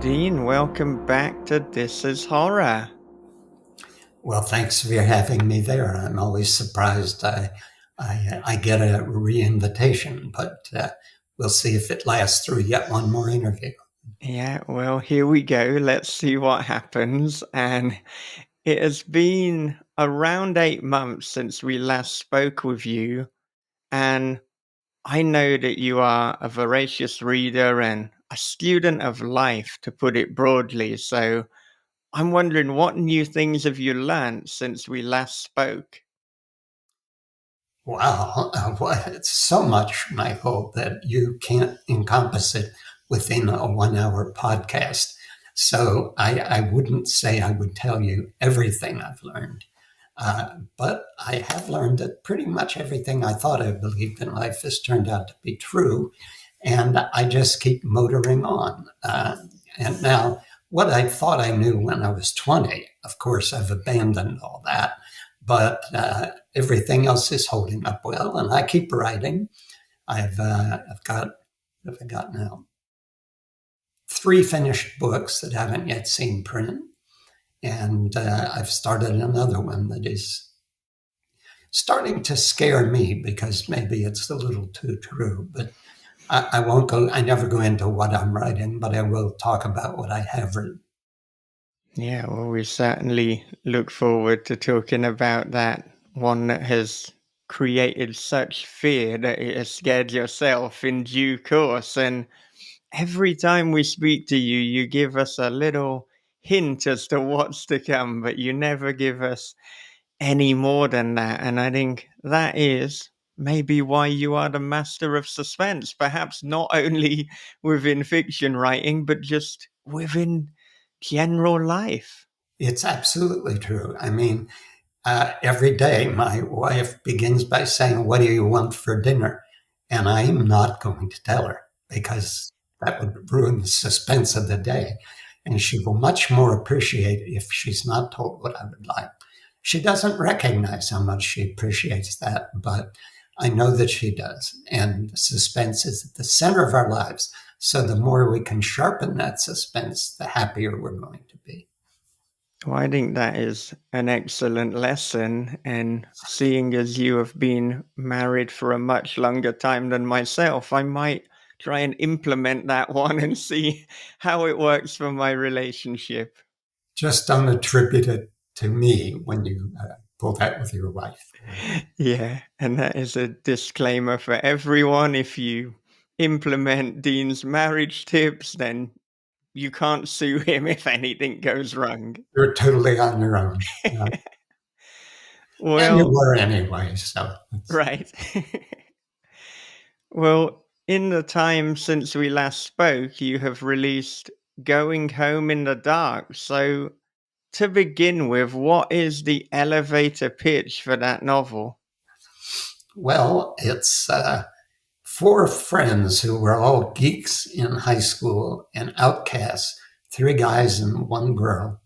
Dean. Welcome back to This is Horror. Well, thanks for having me there. I'm always surprised I get a re-invitation, but we'll see if it lasts through yet one more interview. Yeah, well, here we go. Let's see what happens. And it has been around 8 months since we last spoke with you. And I know that you are a voracious reader and a student of life, to put it broadly. So I'm wondering, what new things have you learned since we last spoke? Wow, it's so much, Michael, that you can't encompass it within a 1 hour podcast. So I wouldn't say I would tell you everything I've learned. But I have learned that pretty much everything I thought I believed in life has turned out to be true. And I just keep motoring on. And now, what I thought I knew when I was 20, of course, I've abandoned all that. But everything else is holding up well, and I keep writing. I've got, what have I got now? 3 finished books that haven't yet seen print. And I've started another one that is starting to scare me because maybe it's a little too true. But I won't go, I never go into what I'm writing, but I will talk about what I have written. Yeah, well, we certainly look forward to talking about that one that has created such fear that it has scared yourself in due course. And every time we speak to you, you give us a little hint as to what's to come, but you never give us any more than that. And I think that is maybe why you are the master of suspense, perhaps not only within fiction writing, but just within general life. It's absolutely true. I mean, every day my wife begins by saying, "What do you want for dinner?" And I am not going to tell her because that would ruin the suspense of the day. And she will much more appreciate it if she's not told what I would like. She doesn't recognize how much she appreciates that, but I know that she does. And suspense is at the center of our lives. So the more we can sharpen that suspense, the happier we're going to be. Well, I think that is an excellent lesson. And seeing as you have been married for a much longer time than myself, I might try and implement that one and see how it works for my relationship. Just don't attribute it to me when you pull that with your wife. Yeah, and that is a disclaimer for everyone. If you implement Dean's marriage tips, then you can't sue him if anything goes wrong. You're totally on your own. And you Well, were anyway, so right. Well, in the time since we last spoke, you have released Going Home in the Dark. So, to begin with, what is the elevator pitch for that novel? well, it's 4 friends who were all geeks in high school and outcasts, 3 guys and 1 girl.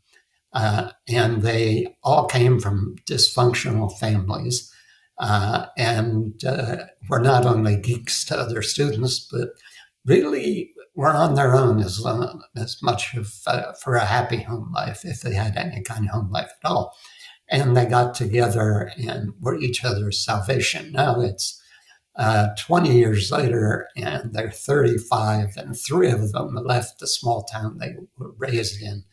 And they all came from dysfunctional families. And were not only geeks to other students, but really were on their own as much of, for a happy home life, if they had any kind of home life at all. And they got together and were each other's salvation. Now it's 20 years later, and they're 35, and 3 of them left the small town they were raised in,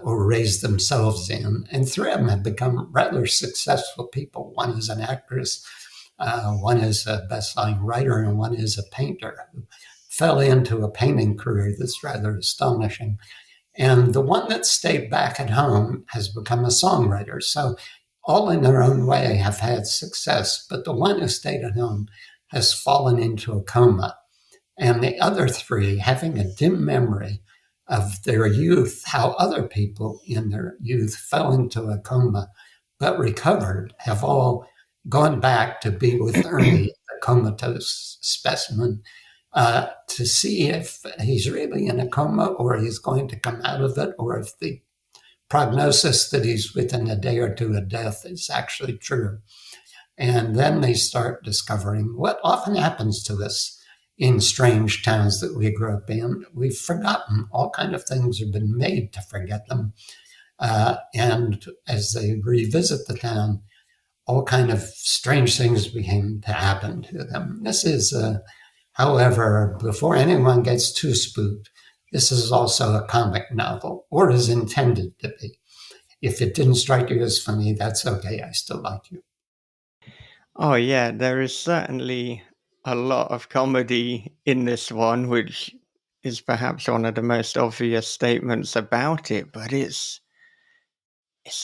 or raised themselves in. And 3 of them have become rather successful people. One is an actress, one is a best-selling writer, and one is a painter who fell into a painting career that's rather astonishing. And the one that stayed back at home has become a songwriter. So all in their own way have had success, but the one who stayed at home has fallen into a coma. And the other 3, having a dim memory of their youth, how other people in their youth fell into a coma but recovered, have all gone back to be with Ernie, the comatose specimen, to see if he's really in a coma or he's going to come out of it, or if the prognosis that he's within a day or 2 of death is actually true. And then they start discovering what often happens to us in strange towns that we grew up in. We've forgotten all kind of things have been made to forget them. And as they revisit the town, all kind of strange things begin to happen to them. This is, however, before anyone gets too spooked, this is also a comic novel, or is intended to be. If it didn't strike you as funny, that's okay. I still like you. Oh, yeah, there is certainly a lot of comedy in this one, which is perhaps one of the most obvious statements about it, but it's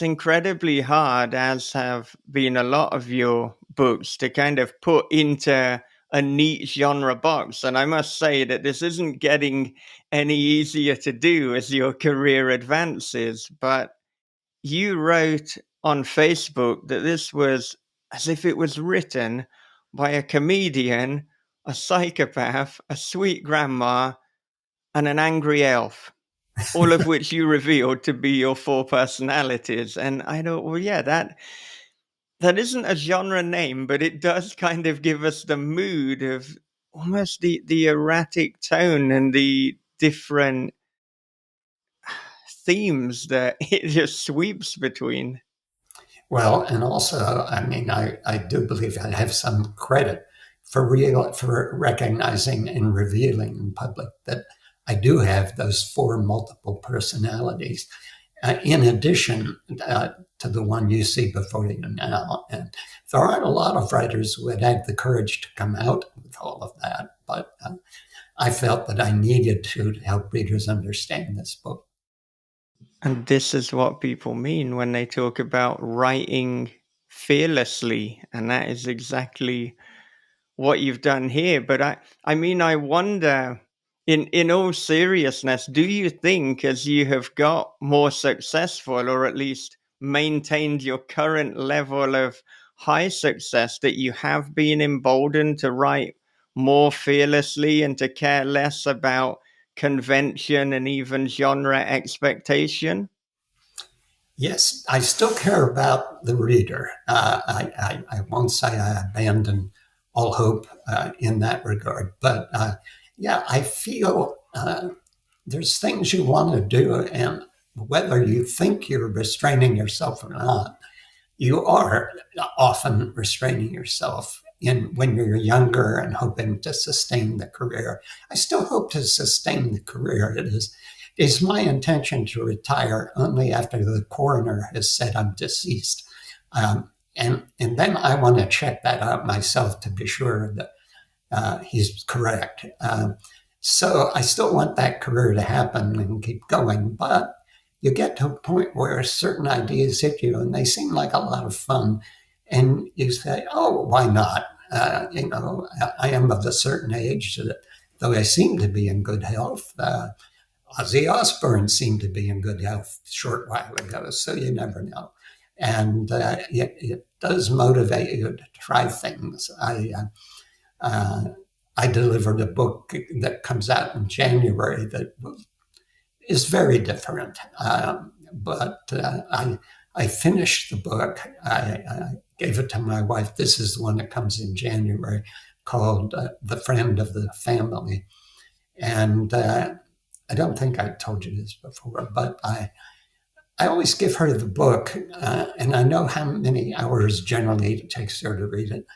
incredibly hard, as have been a lot of your books, to kind of put into a neat genre box. And I must say that this isn't getting any easier to do as your career advances. But you wrote on Facebook that this was as if it was written by a comedian, a psychopath, a sweet grandma, and an angry elf, all of which you revealed to be your four personalities. And I thought, well, yeah, that isn't a genre name, but it does kind of give us the mood of almost the erratic tone and the different themes that it just sweeps between. Well, and also, I mean, I do believe I have some credit for recognizing and revealing in public that I do have those four multiple personalities, in addition to the one you see before you now. And there aren't a lot of writers who would have the courage to come out with all of that, but I felt that I needed to help readers understand this book. And this is what people mean when they talk about writing fearlessly. And that is exactly what you've done here. But I mean, I wonder, in all seriousness, do you think as you have got more successful, or at least maintained your current level of high success, that you have been emboldened to write more fearlessly and to care less about convention and even genre expectation? Yes, I still care about the reader. I won't say I abandon all hope in that regard, but yeah, I feel there's things you want to do, and whether you think you're restraining yourself or not, you are often restraining yourself in when you're younger and hoping to sustain the career. I still hope to sustain the career. It is my intention to retire only after the coroner has said I'm deceased. And then I want to check that out myself to be sure that he's correct. So I still want that career to happen and keep going, but you get to a point where certain ideas hit you and they seem like a lot of fun, and you say, "Oh, why not?" I am of a certain age that, though I seem to be in good health. Ozzy Osbourne seemed to be in good health a short while ago, so you never know. And it does motivate you to try things. I delivered a book that comes out in January that is very different. But I finished the book. I gave it to my wife. This is the one that comes in January, called The Friend of the Family. And I don't think I told you this before, but I always give her the book, and I know how many hours generally it takes her to read it.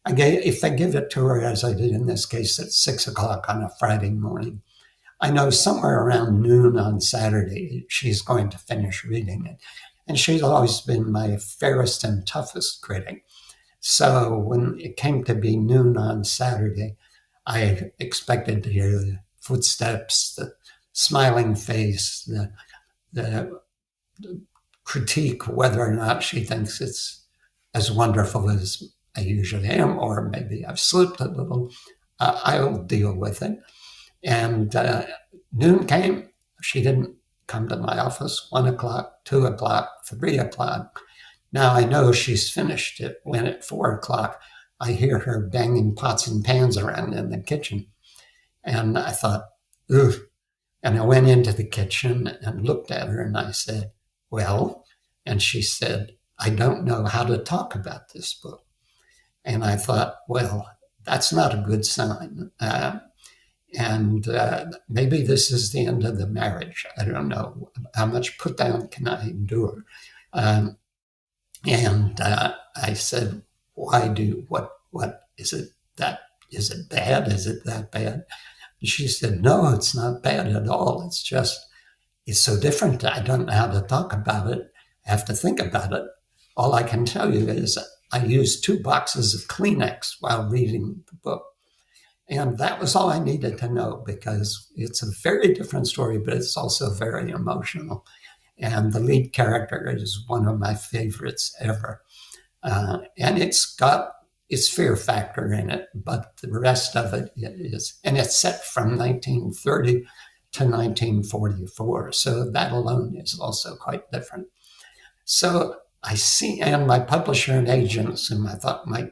If I give it to her, as I did in this case, at 6 o'clock on a Friday morning, I know somewhere around noon on Saturday, she's going to finish reading it. And she's always been my fairest and toughest critic. So when it came to be noon on Saturday, I expected to hear the footsteps, the smiling face, the critique whether or not she thinks it's as wonderful as I usually am, or maybe I've slipped a little. I'll deal with it. And noon came. She didn't come to my office. 1 o'clock, 2 o'clock, 3 o'clock. Now I know she's finished it. When at 4 o'clock, I hear her banging pots and pans around in the kitchen. And I thought, ugh. And I went into the kitchen and looked at her and I said, "Well," and she said, "I don't know how to talk about this book." And I thought, well, that's not a good sign. And maybe this is the end of the marriage. I don't know. How much put down can I endure? Um, and I said, what is it is it bad? Is it that bad? And she said, no, it's not bad at all. It's so different. I don't know how to talk about it. I have to think about it. All I can tell you is I used 2 boxes of Kleenex while reading the book. And that was all I needed to know because it's a very different story, but it's also very emotional. And the lead character is one of my favorites ever. And it's got its fear factor in it, but the rest of it is, and it's set from 1930 to 1944. So that alone is also quite different. So I see, and my publisher and agents, whom I thought might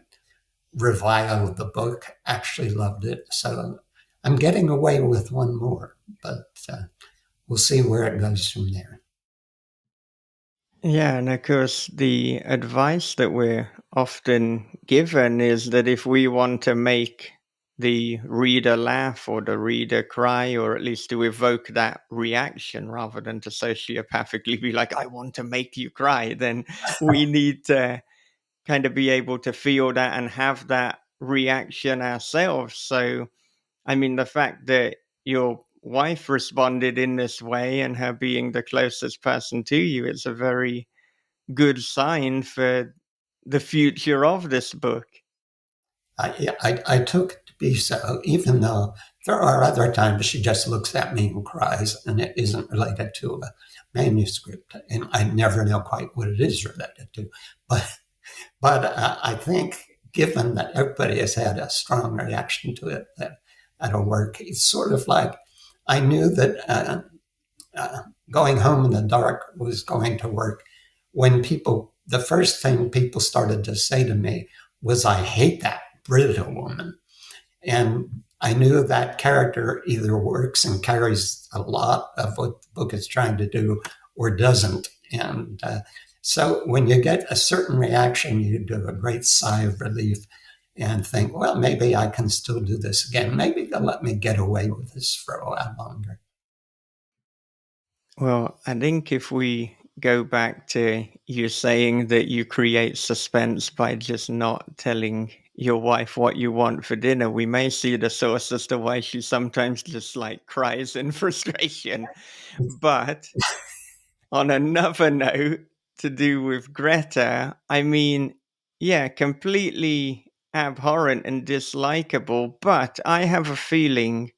revile the book, actually loved it. So I'm getting away with one more, but we'll see where it goes from there. Yeah, and of course, the advice that we're often given is that if we want to make the reader laugh or the reader cry, or at least to evoke that reaction rather than to sociopathically be like, I want to make you cry, then we need to kind of be able to feel that and have that reaction ourselves. So, I mean, the fact that your wife responded in this way and her being the closest person to you, it's a very good sign for the future of this book. I took it to be so, even though there are other times she just looks at me and cries, and it isn't related to a manuscript, and I never know quite what it is related to. But I think, given that everybody has had a strong reaction to it, that'll work. It's sort of like I knew that going home in the dark was going to work when the first thing people started to say to me was, I hate that Brita woman. And I knew that character either works and carries a lot of what the book is trying to do or doesn't. And so when you get a certain reaction, you do a great sigh of relief and think, well, maybe I can still do this again. Maybe they'll let me get away with this for a while longer. Well, I think if we go back to you saying that you create suspense by just not telling your wife what you want for dinner, we may see the source as to why she sometimes just like cries in frustration. But on another note, to do with Greta, I mean, yeah, completely abhorrent and dislikable, but I have a feeling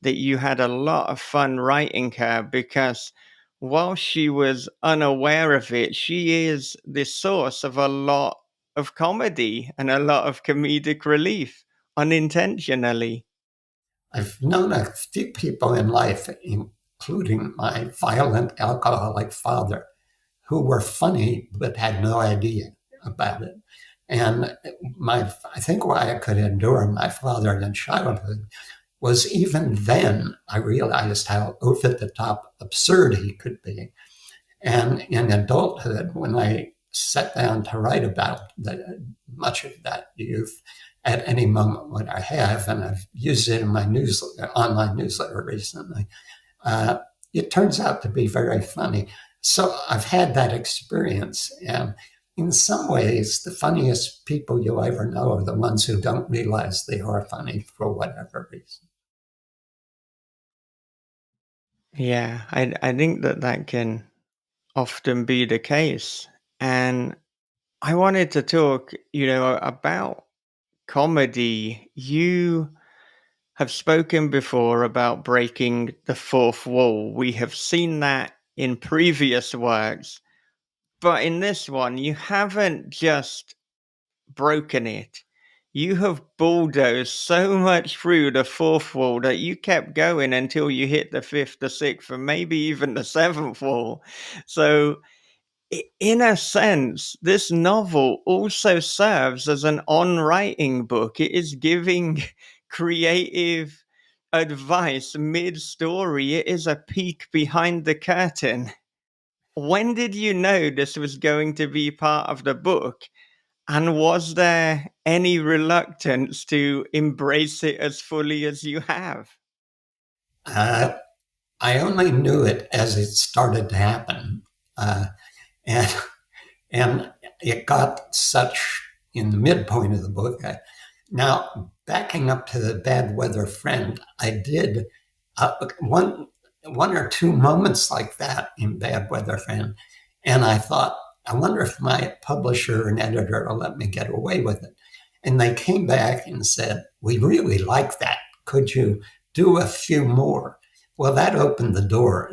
that you had a lot of fun writing her because while she was unaware of it, she is the source of a lot of comedy and a lot of comedic relief unintentionally. I've known a few people in life, including my violent alcoholic father, who were funny but had no idea about it. And I think why I could endure my father in childhood was even then I realized how over the top absurd he could be. And in adulthood, when I sat down to write about much of that youth at any moment when I have, and I've used it in my online newsletter recently, uh, it turns out to be very funny. So I've had that experience. And in some ways, the funniest people you'll ever know are the ones who don't realize they are funny for whatever reason. Yeah, I think that that can often be the case. And I wanted to talk, about comedy. You have spoken before about breaking the fourth wall. We have seen that in previous works, but in this one, you haven't just broken it. You have bulldozed so much through the fourth wall that you kept going until you hit the fifth, the sixth, and maybe even the seventh wall. So in a sense, this novel also serves as an on writing book. It is giving creative advice mid story. It is a peek behind the curtain. When did you know this was going to be part of the book? And was there any reluctance to embrace it as fully as you have? Uh, I only knew it as it started to happen. And and it got such in the midpoint of the book. Now, backing up to the bad weather friend, I did one or two moments like that in Bad Weather Friend, and I thought, I wonder if my publisher and editor will let me get away with it. And they came back and said, "We really like that. Could you do a few more?" Well, that opened the door.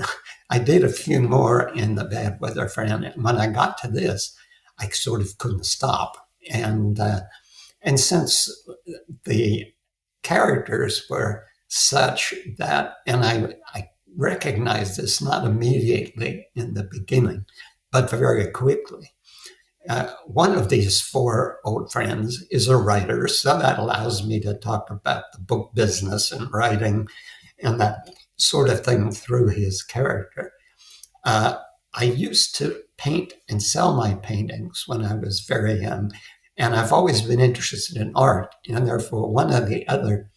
I did a few more in the Bad Weather Friend, and when I got to this, I sort of couldn't stop. And since the characters were such that, and I recognized this not immediately in the beginning, but very quickly. One of these four old friends is a writer, so that allows me to talk about the book business and writing and that sort of thing through his character. Uh, I used to paint and sell my paintings when I was very young, and I've always been interested in art, and therefore one of the other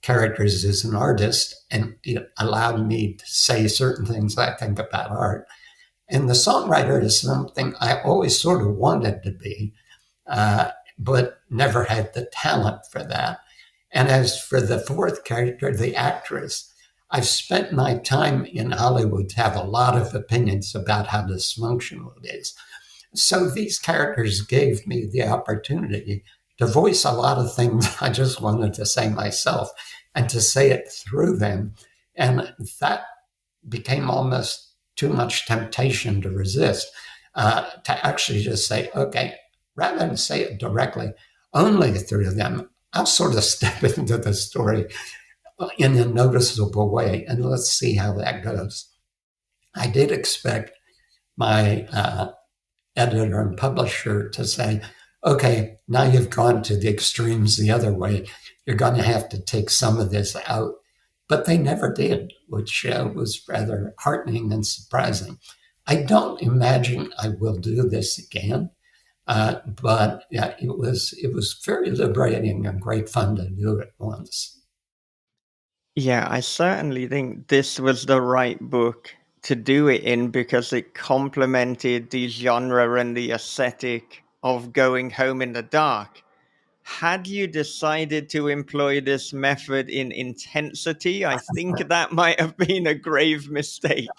characters is an artist, and it allowed me to say certain things I think about art. And the songwriter is something I always sort of wanted to be, uh, but never had the talent for that. And as for the fourth character, the actress, I've spent my time in Hollywood to have a lot of opinions about how dysfunctional it is. So these characters gave me the opportunity to voice a lot of things I just wanted to say myself and to say it through them. And that became almost too much temptation to resist, to actually just say, okay, rather than say it directly, only through them, I'll sort of step into the story in a noticeable way, and let's see how that goes. I did expect my editor and publisher to say, okay, now you've gone to the extremes the other way. You're going to have to take some of this out. But they never did, which was rather heartening and surprising. I don't imagine I will do this again, but yeah, it was very liberating and great fun to do it once. Yeah, I certainly think this was the right book to do it in because it complemented the genre and the aesthetic of going home in the dark. Had you decided to employ this method in intensity, I think that might have been a grave mistake.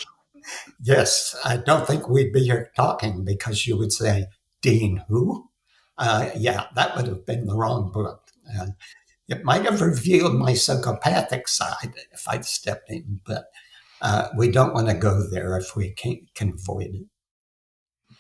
Yes, I don't think we'd be here talking because you would say, Dean, who? Yeah, that would have been the wrong book. It might have revealed my psychopathic side if I'd stepped in, but we don't want to go there if we can avoid it.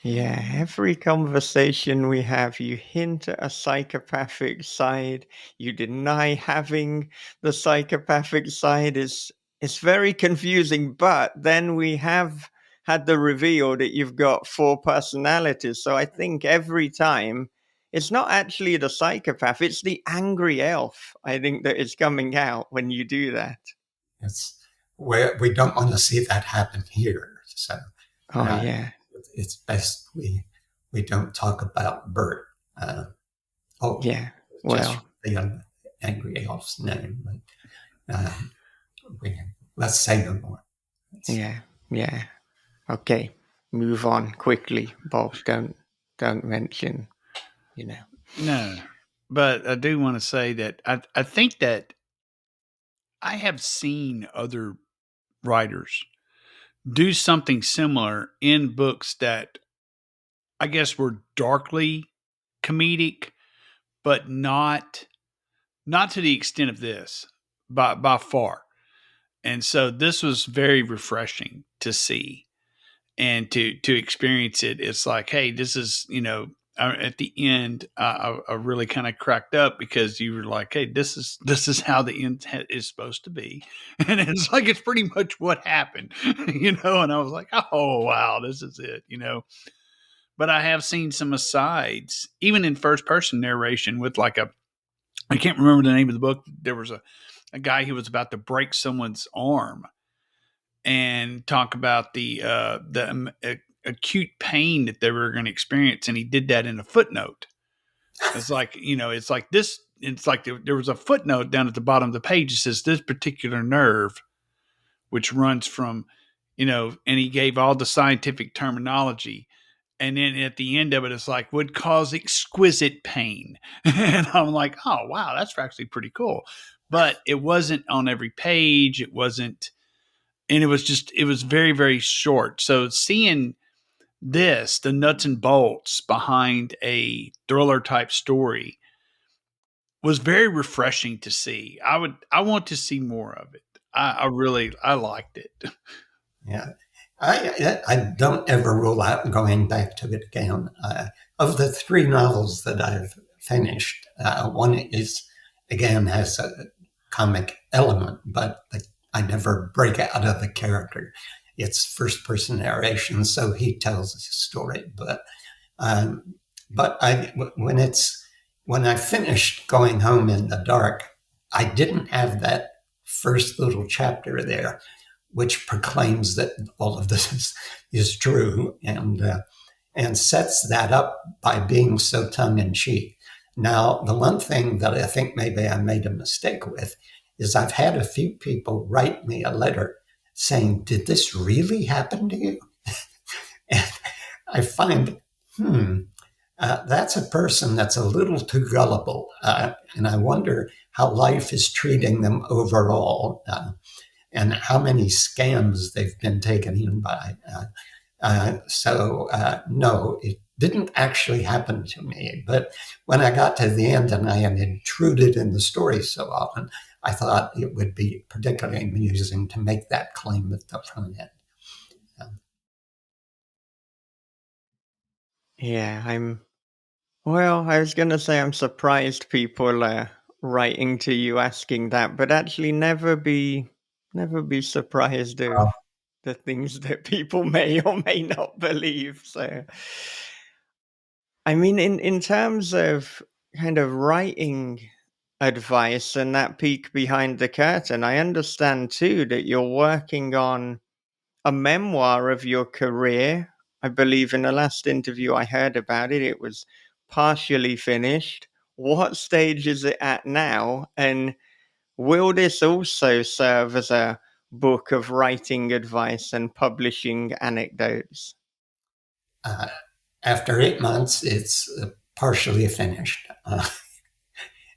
Yeah, every conversation we have, you hint at a psychopathic side. You deny having the psychopathic side. It's very confusing. But then we have had the reveal that you've got four personalities. So I think every time it's not actually the psychopath; it's the angry elf. I think that is coming out when you do that. It's we don't want to see that happen here. So Oh uh, yeah, it's best we don't talk about Bert. Uh, oh, yeah. just Well, the angry elf's name. But we, let's say no more. It's, yeah, yeah. Okay, move on quickly, Bob. Don't mention, you know. No, but I do want to say that I think that I have seen other writers do something similar in books that I guess were darkly comedic, but not to the extent of this by far. And so this was very refreshing to see and to experience it. It's like, hey, this is at the end, I really kind of cracked up because you were like, hey, this is how the end is supposed to be, and it's like it's pretty much what happened, And I was like, oh wow, this is it. But I have seen some asides, even in first person narration, with like I can't remember the name of the book. There was a guy who was about to break someone's arm and talk about the acute pain that they were going to experience, and he did that in a footnote. It's like it's like this. It's like there was a footnote down at the bottom of the page that says this particular nerve which runs from, and he gave all the scientific terminology. And then at the end of it, it's like, would cause exquisite pain. And I'm like, oh, wow, that's actually pretty cool. But it wasn't on every page. It wasn't, and it was very, very short. So seeing this, the nuts and bolts behind a thriller type story, was very refreshing to see. I want to see more of it. I liked it. Yeah. I don't ever rule out going back to it again. Of the three novels that I've finished, one is, again, has a comic element, but I never break out of the character. It's first person narration, so he tells his story. But when I finished Going Home in the Dark, I didn't have that first little chapter there, which proclaims that all of this is true and sets that up by being so tongue in cheek. Now, the one thing that I think maybe I made a mistake with is I've had a few people write me a letter saying, "Did this really happen to you?" And I find, that's a person that's a little too gullible. And I wonder how life is treating them overall. And how many scams they've been taken in by. No, it didn't actually happen to me. But when I got to the end and I had intruded in the story so often, I thought it would be particularly amusing to make that claim at the front end. Yeah, I was going to say I'm surprised people are writing to you asking that, but actually never be surprised of the things that people may or may not believe. So, I mean, in terms of kind of writing advice and that peek behind the curtain, I understand too that you're working on a memoir of your career. I believe in the last interview I heard about it, it was partially finished. What stage is it at now? And will this also serve as a book of writing advice and publishing anecdotes? After 8 months, it's partially finished.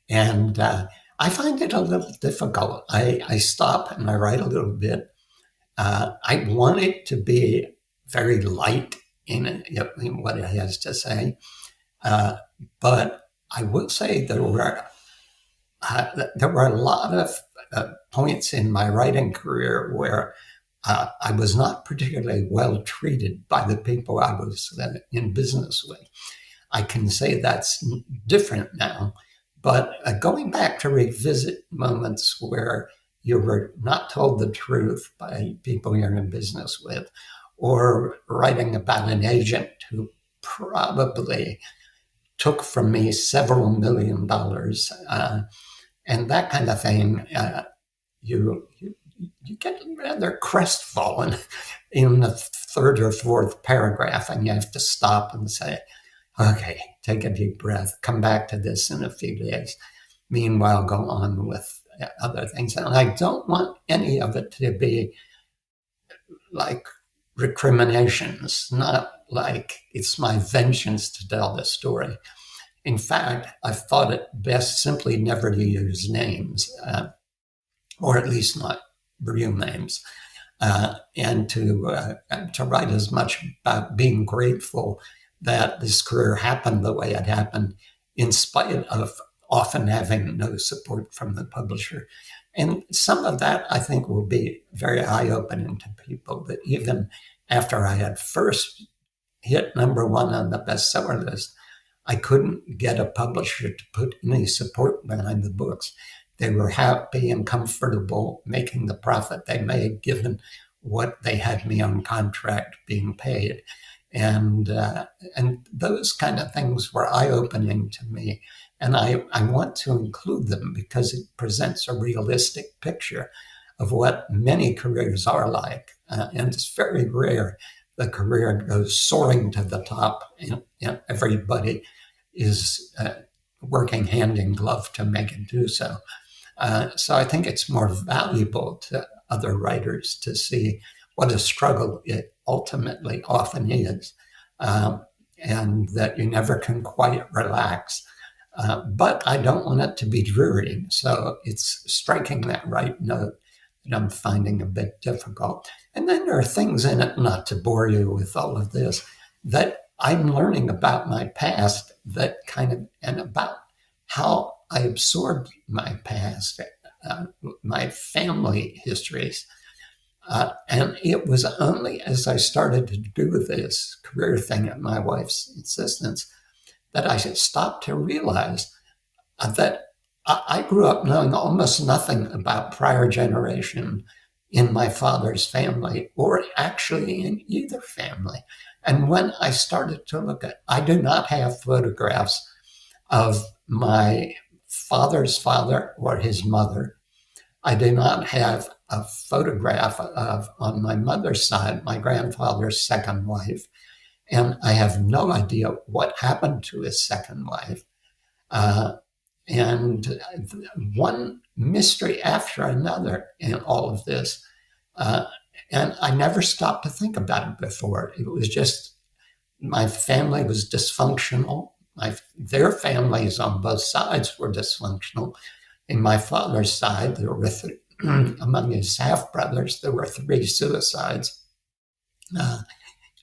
And I find it a little difficult. I stop and I write a little bit. I want it to be very light in what it has to say. But I will say there were a lot of points in my writing career where I was not particularly well treated by the people I was in business with. I can say that's different now, but going back to revisit moments where you were not told the truth by people you're in business with, or writing about an agent who probably took from me several $1 million, and that kind of thing, you get rather crestfallen in the third or fourth paragraph, and you have to stop and say, okay, take a deep breath, come back to this in a few days. Meanwhile, go on with other things. And I don't want any of it to be like recriminations, not like it's my vengeance to tell this story. In fact, I've thought it best simply never to use names, or at least not real names, and to write as much about being grateful that this career happened the way it happened, in spite of often having no support from the publisher. And some of that, I think, will be very eye-opening to people, that even after I had first hit number one on the bestseller list, I couldn't get a publisher to put any support behind the books. They were happy and comfortable making the profit they made, given what they had me on contract being paid. And those kind of things were eye-opening to me. And I want to include them because it presents a realistic picture of what many careers are like. And it's very rare the career goes soaring to the top and everybody is working hand in glove to make it do so. So I think it's more valuable to other writers to see what a struggle it ultimately often is, and that you never can quite relax. But I don't want it to be dreary. So it's striking that right note that I'm finding a bit difficult. And then there are things in it, not to bore you with all of this, that I'm learning about my past that and about how I absorbed my past, my family histories. And it was only as I started to do this career thing at my wife's insistence that I stopped to realize that I grew up knowing almost nothing about prior generation in my father's family, or actually in either family. And when I started to look at, I do not have photographs of my father's father or his mother. I do not have a photograph of, on my mother's side, my grandfather's second wife. And I have no idea what happened to his second wife. And one mystery after another in all of this. And I never stopped to think about it before. It was just, my family was dysfunctional. Their families on both sides were dysfunctional. In my father's side, there were among his half-brothers, there were 3 suicides.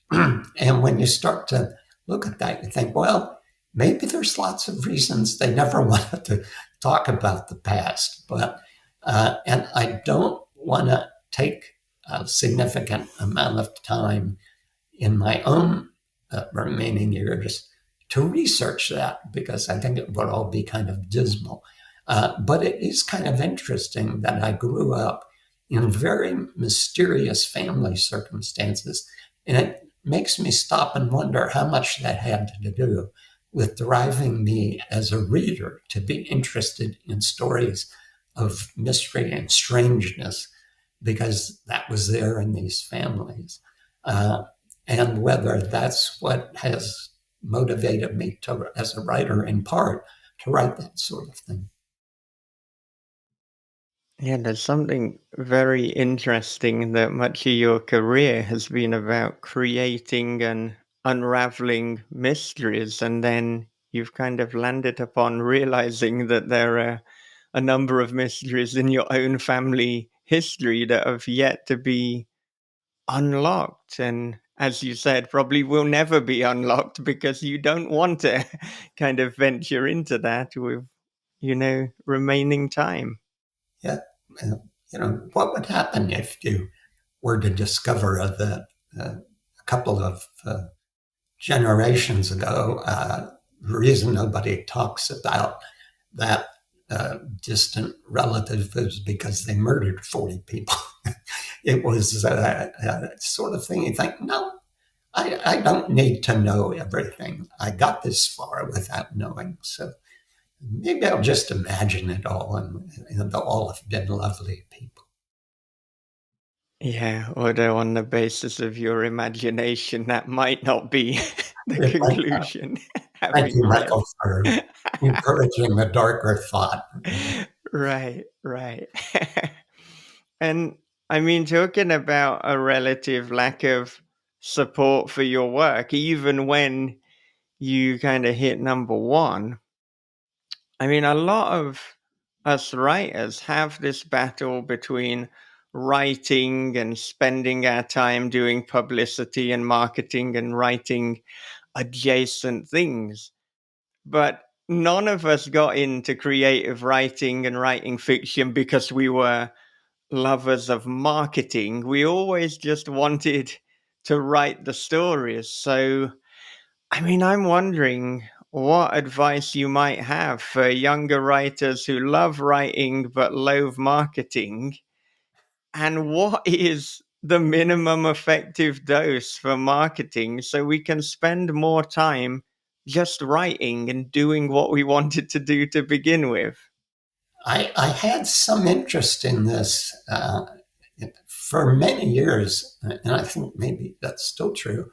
And when you start to look at that, you think, well, maybe there's lots of reasons they never wanted to talk about the past. But and I don't want to take a significant amount of time in my own remaining years to research that, because I think it would all be kind of dismal. But it is kind of interesting that I grew up in very mysterious family circumstances. And it makes me stop and wonder how much that had to do with driving me as a reader to be interested in stories of mystery and strangeness, because that was there in these families. And whether that's what has motivated me to, as a writer in part, to write that sort of thing. Yeah, there's something very interesting that much of your career has been about creating and unraveling mysteries, and then you've kind of landed upon realizing that there are a number of mysteries in your own family history that have yet to be unlocked. And as you said, probably will never be unlocked because you don't want to kind of venture into that with, remaining time. Yeah. What would happen if you were to discover that a couple of generations ago, the reason nobody talks about that distant relative is because they murdered 40 people. It was a sort of thing you think, no, I don't need to know everything. I got this far without knowing. So maybe I'll just imagine it all, and they'll all have been lovely people. Yeah, although on the basis of your imagination, that might not be the It might not. conclusion, Thank having you, read. Michael, for encouraging the darker thought. Right, right. And I mean, talking about a relative lack of support for your work, even when you kind of hit number one, I mean, a lot of us writers have this battle between writing and spending our time doing publicity and marketing and writing adjacent things. But none of us got into creative writing and writing fiction because we were lovers of marketing. We always just wanted to write the stories. So, I mean, I'm wondering what advice you might have for younger writers who love writing but loathe marketing, and what is the minimum effective dose for marketing so we can spend more time just writing and doing what we wanted to do to begin with. I had some interest in this for many years, and I think maybe that's still true.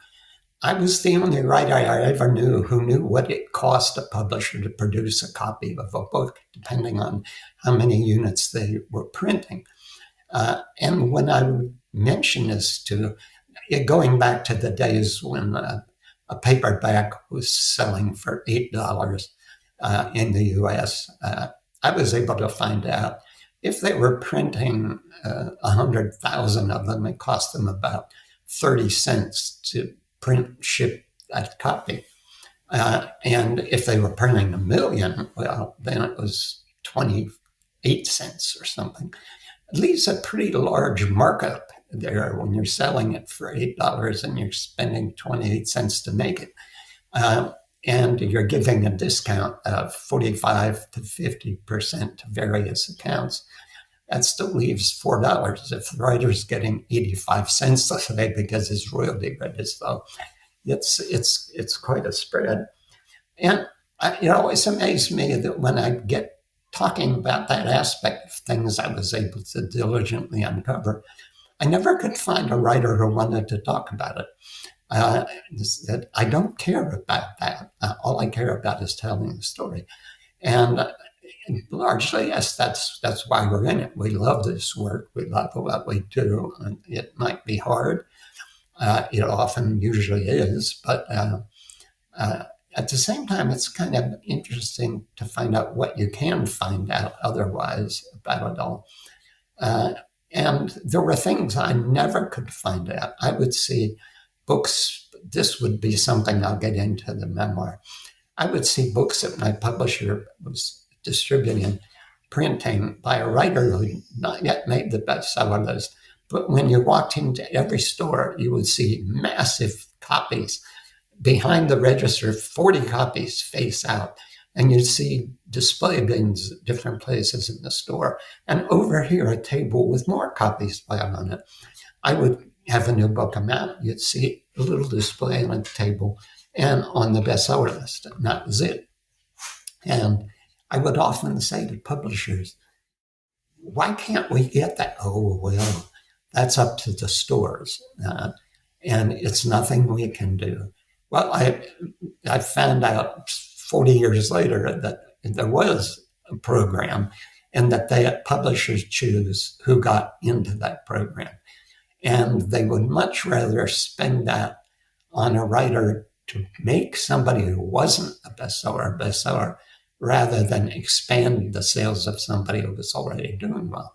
I was the only writer I ever knew who knew what it cost a publisher to produce a copy of a book, depending on how many units they were printing. And when I would mention this to, going back to the days when a paperback was selling for $8 in the US, I was able to find out if they were printing 100,000 of them, it cost them about 30 cents to print, ship that copy. And if they were printing 1,000,000, well, then it was 28 cents or something. It leaves a pretty large markup there when you're selling it for $8 and you're spending 28 cents to make it. And you're giving a discount of 45 to 50% to various accounts. That still leaves $4 if the writer's getting 85 cents, let's say, because his royalty rate is low. It's quite a spread. And it always amazed me that when I get talking about that aspect of things I was able to diligently uncover, I never could find a writer who wanted to talk about it. That I don't care about that. All I care about is telling the story. And largely, yes, that's why we're in it. We love this work. We love what we do. And it might be hard. It often usually is. But at the same time, it's kind of interesting to find out what you can find out otherwise about it all. And there were things I never could find out. I would see books. This would be something I'll get into the memoir. I would see books that my publisher was distributing, printing by a writer who had not yet made the bestseller list. But when you walked into every store, you would see massive copies. Behind the register, 40 copies face out. And you'd see display bins at different places in the store. And over here, a table with more copies piled on it. I would have a new book come out. You'd see a little display on the table and on the bestseller list. And that was it. And I would often say to publishers, why can't we get that? Oh, well, that's up to the stores. And it's nothing we can do. Well, I found out 40 years later that there was a program and that publishers choose who got into that program. And they would much rather spend that on a writer to make somebody who wasn't a bestseller, rather than expand the sales of somebody who was already doing well.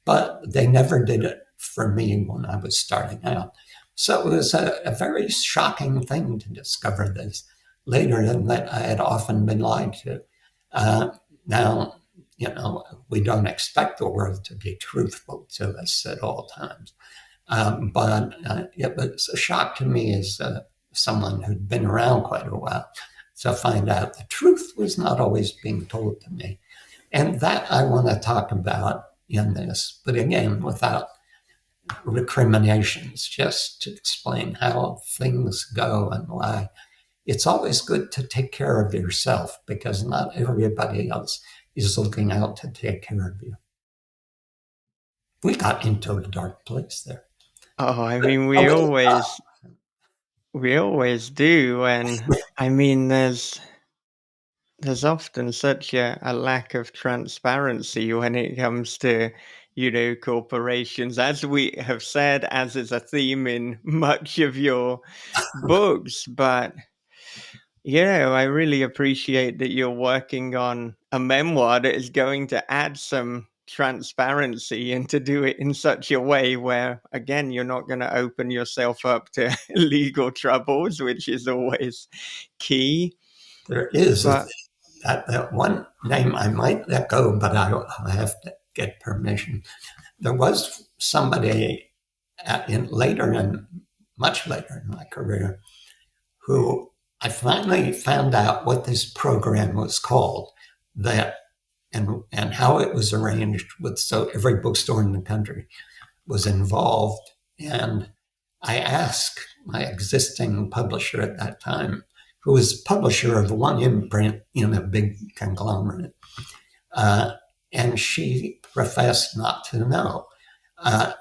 But they never did it for me when I was starting out. So it was a very shocking thing to discover this later, and that I had often been lied to. Now, we don't expect the world to be truthful to us at all times. But it was a shock to me as someone who'd been around quite a while to find out the truth was not always being told to me. And that I want to talk about in this, but again, without recriminations, just to explain how things go and why. It's always good to take care of yourself because not everybody else is looking out to take care of you. We got into a dark place there. Oh, I mean, we always do. And I mean, there's often such a lack of transparency when it comes to, corporations, as we have said, as is a theme in much of your books. But, I really appreciate that you're working on a memoir that is going to add some transparency and to do it in such a way where, again, you're not going to open yourself up to legal troubles, which is always key. There is that one name I might let go, but I have to get permission. There was somebody much later in my career, who I finally found out what this program was called, and how it was arranged so every bookstore in the country was involved. And I asked my existing publisher at that time, who was publisher of one imprint in a big conglomerate, and she professed not to know.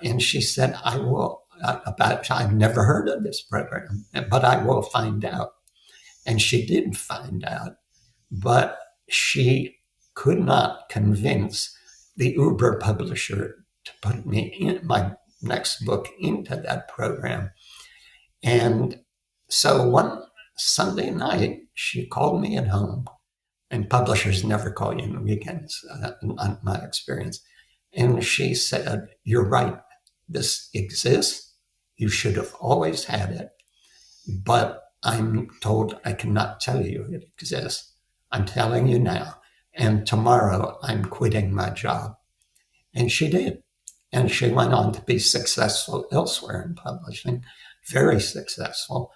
And she said, I will, I've never heard of this program, but I will find out. And she did find out, but she could not convince the Uber publisher to put me in my next book into that program. And so one Sunday night, she called me at home, and publishers never call you in the weekends, in my experience. And she said, "You're right. This exists. You should have always had it. But I'm told I cannot tell you it exists. I'm telling you now. And tomorrow I'm quitting my job." And she did. And she went on to be successful elsewhere in publishing, very successful.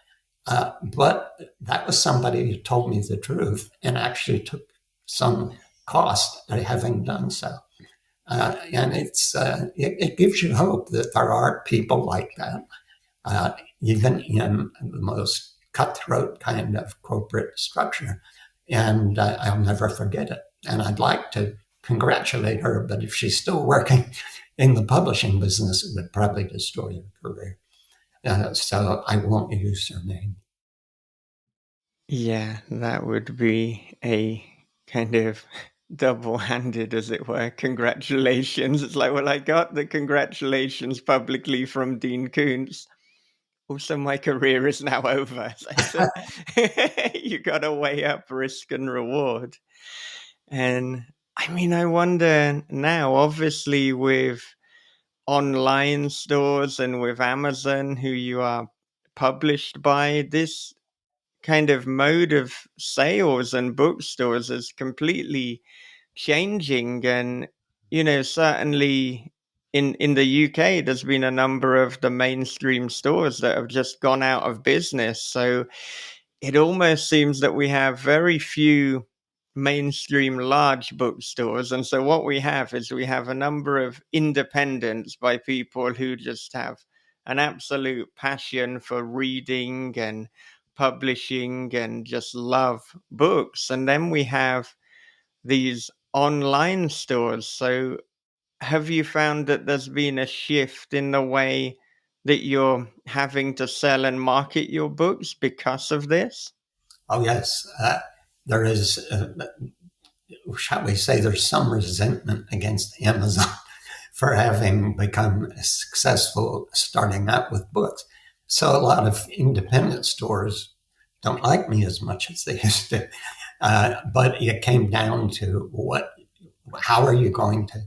But that was somebody who told me the truth and actually took some cost at having done so. And it gives you hope that there are people like that, even in the most cutthroat kind of corporate structure. And I'll never forget it. And I'd like to congratulate her, but if she's still working in the publishing business, it would probably destroy her career. So I won't use her name. Yeah, that would be a kind of double-handed, as it were. Congratulations. It's like, well, I got the congratulations publicly from Dean Koontz. Also, my career is now over. So you got to weigh up risk and reward. And I mean, I wonder now, obviously, with online stores and with Amazon, who you are published by, this kind of mode of sales and bookstores is completely changing. And certainly in the UK there's been a number of the mainstream stores that have just gone out of business, so it almost seems that we have very few mainstream large bookstores. And so what we have is we have a number of independents by people who just have an absolute passion for reading and publishing and just love books. And then we have these online stores. So have you found that there's been a shift in the way that you're having to sell and market your books because of this? Oh, yes. There is, shall we say, there's some resentment against Amazon for having become successful starting out with books. So a lot of independent stores don't like me as much as they used to. But it came down to how are you going to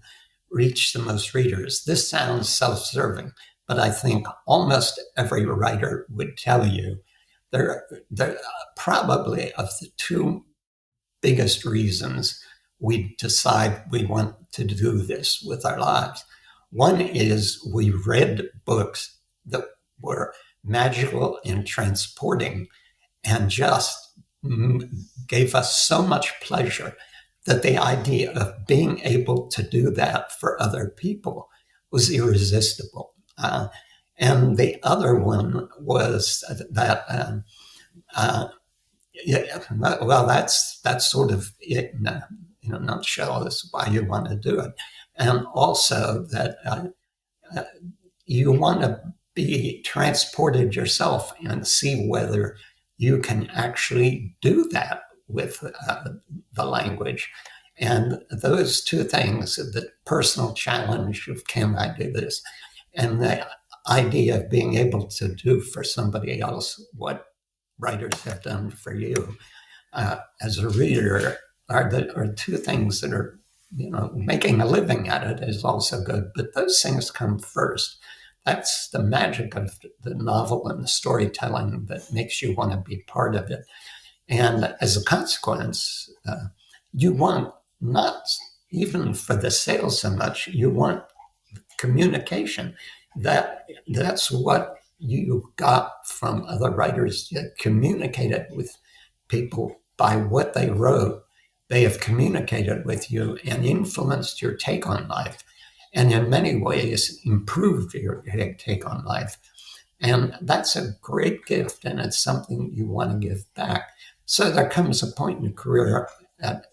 reach the most readers? This sounds self-serving, but I think almost every writer would tell you they're probably of the two biggest reasons we decide we want to do this with our lives. One is we read books that were magical and transporting and just gave us so much pleasure that the idea of being able to do that for other people was irresistible. And the other one was that, that's sort of it in a nutshell, is why you want to do it. And also that you want to be transported yourself and see whether you can actually do that with the language. And those two things, the personal challenge of can I do this, and the idea of being able to do for somebody else what writers have done for you as a reader, are two things that are, making a living at it is also good, but those things come first. That's the magic of the novel and the storytelling that makes you want to be part of it. And as a consequence, you want not even for the sales so much, you want communication. That's what you got from other writers. You communicated with people by what they wrote. They have communicated with you and influenced your take on life, and in many ways improved your take on life. And that's a great gift, and it's something you want to give back. So there comes a point in your career that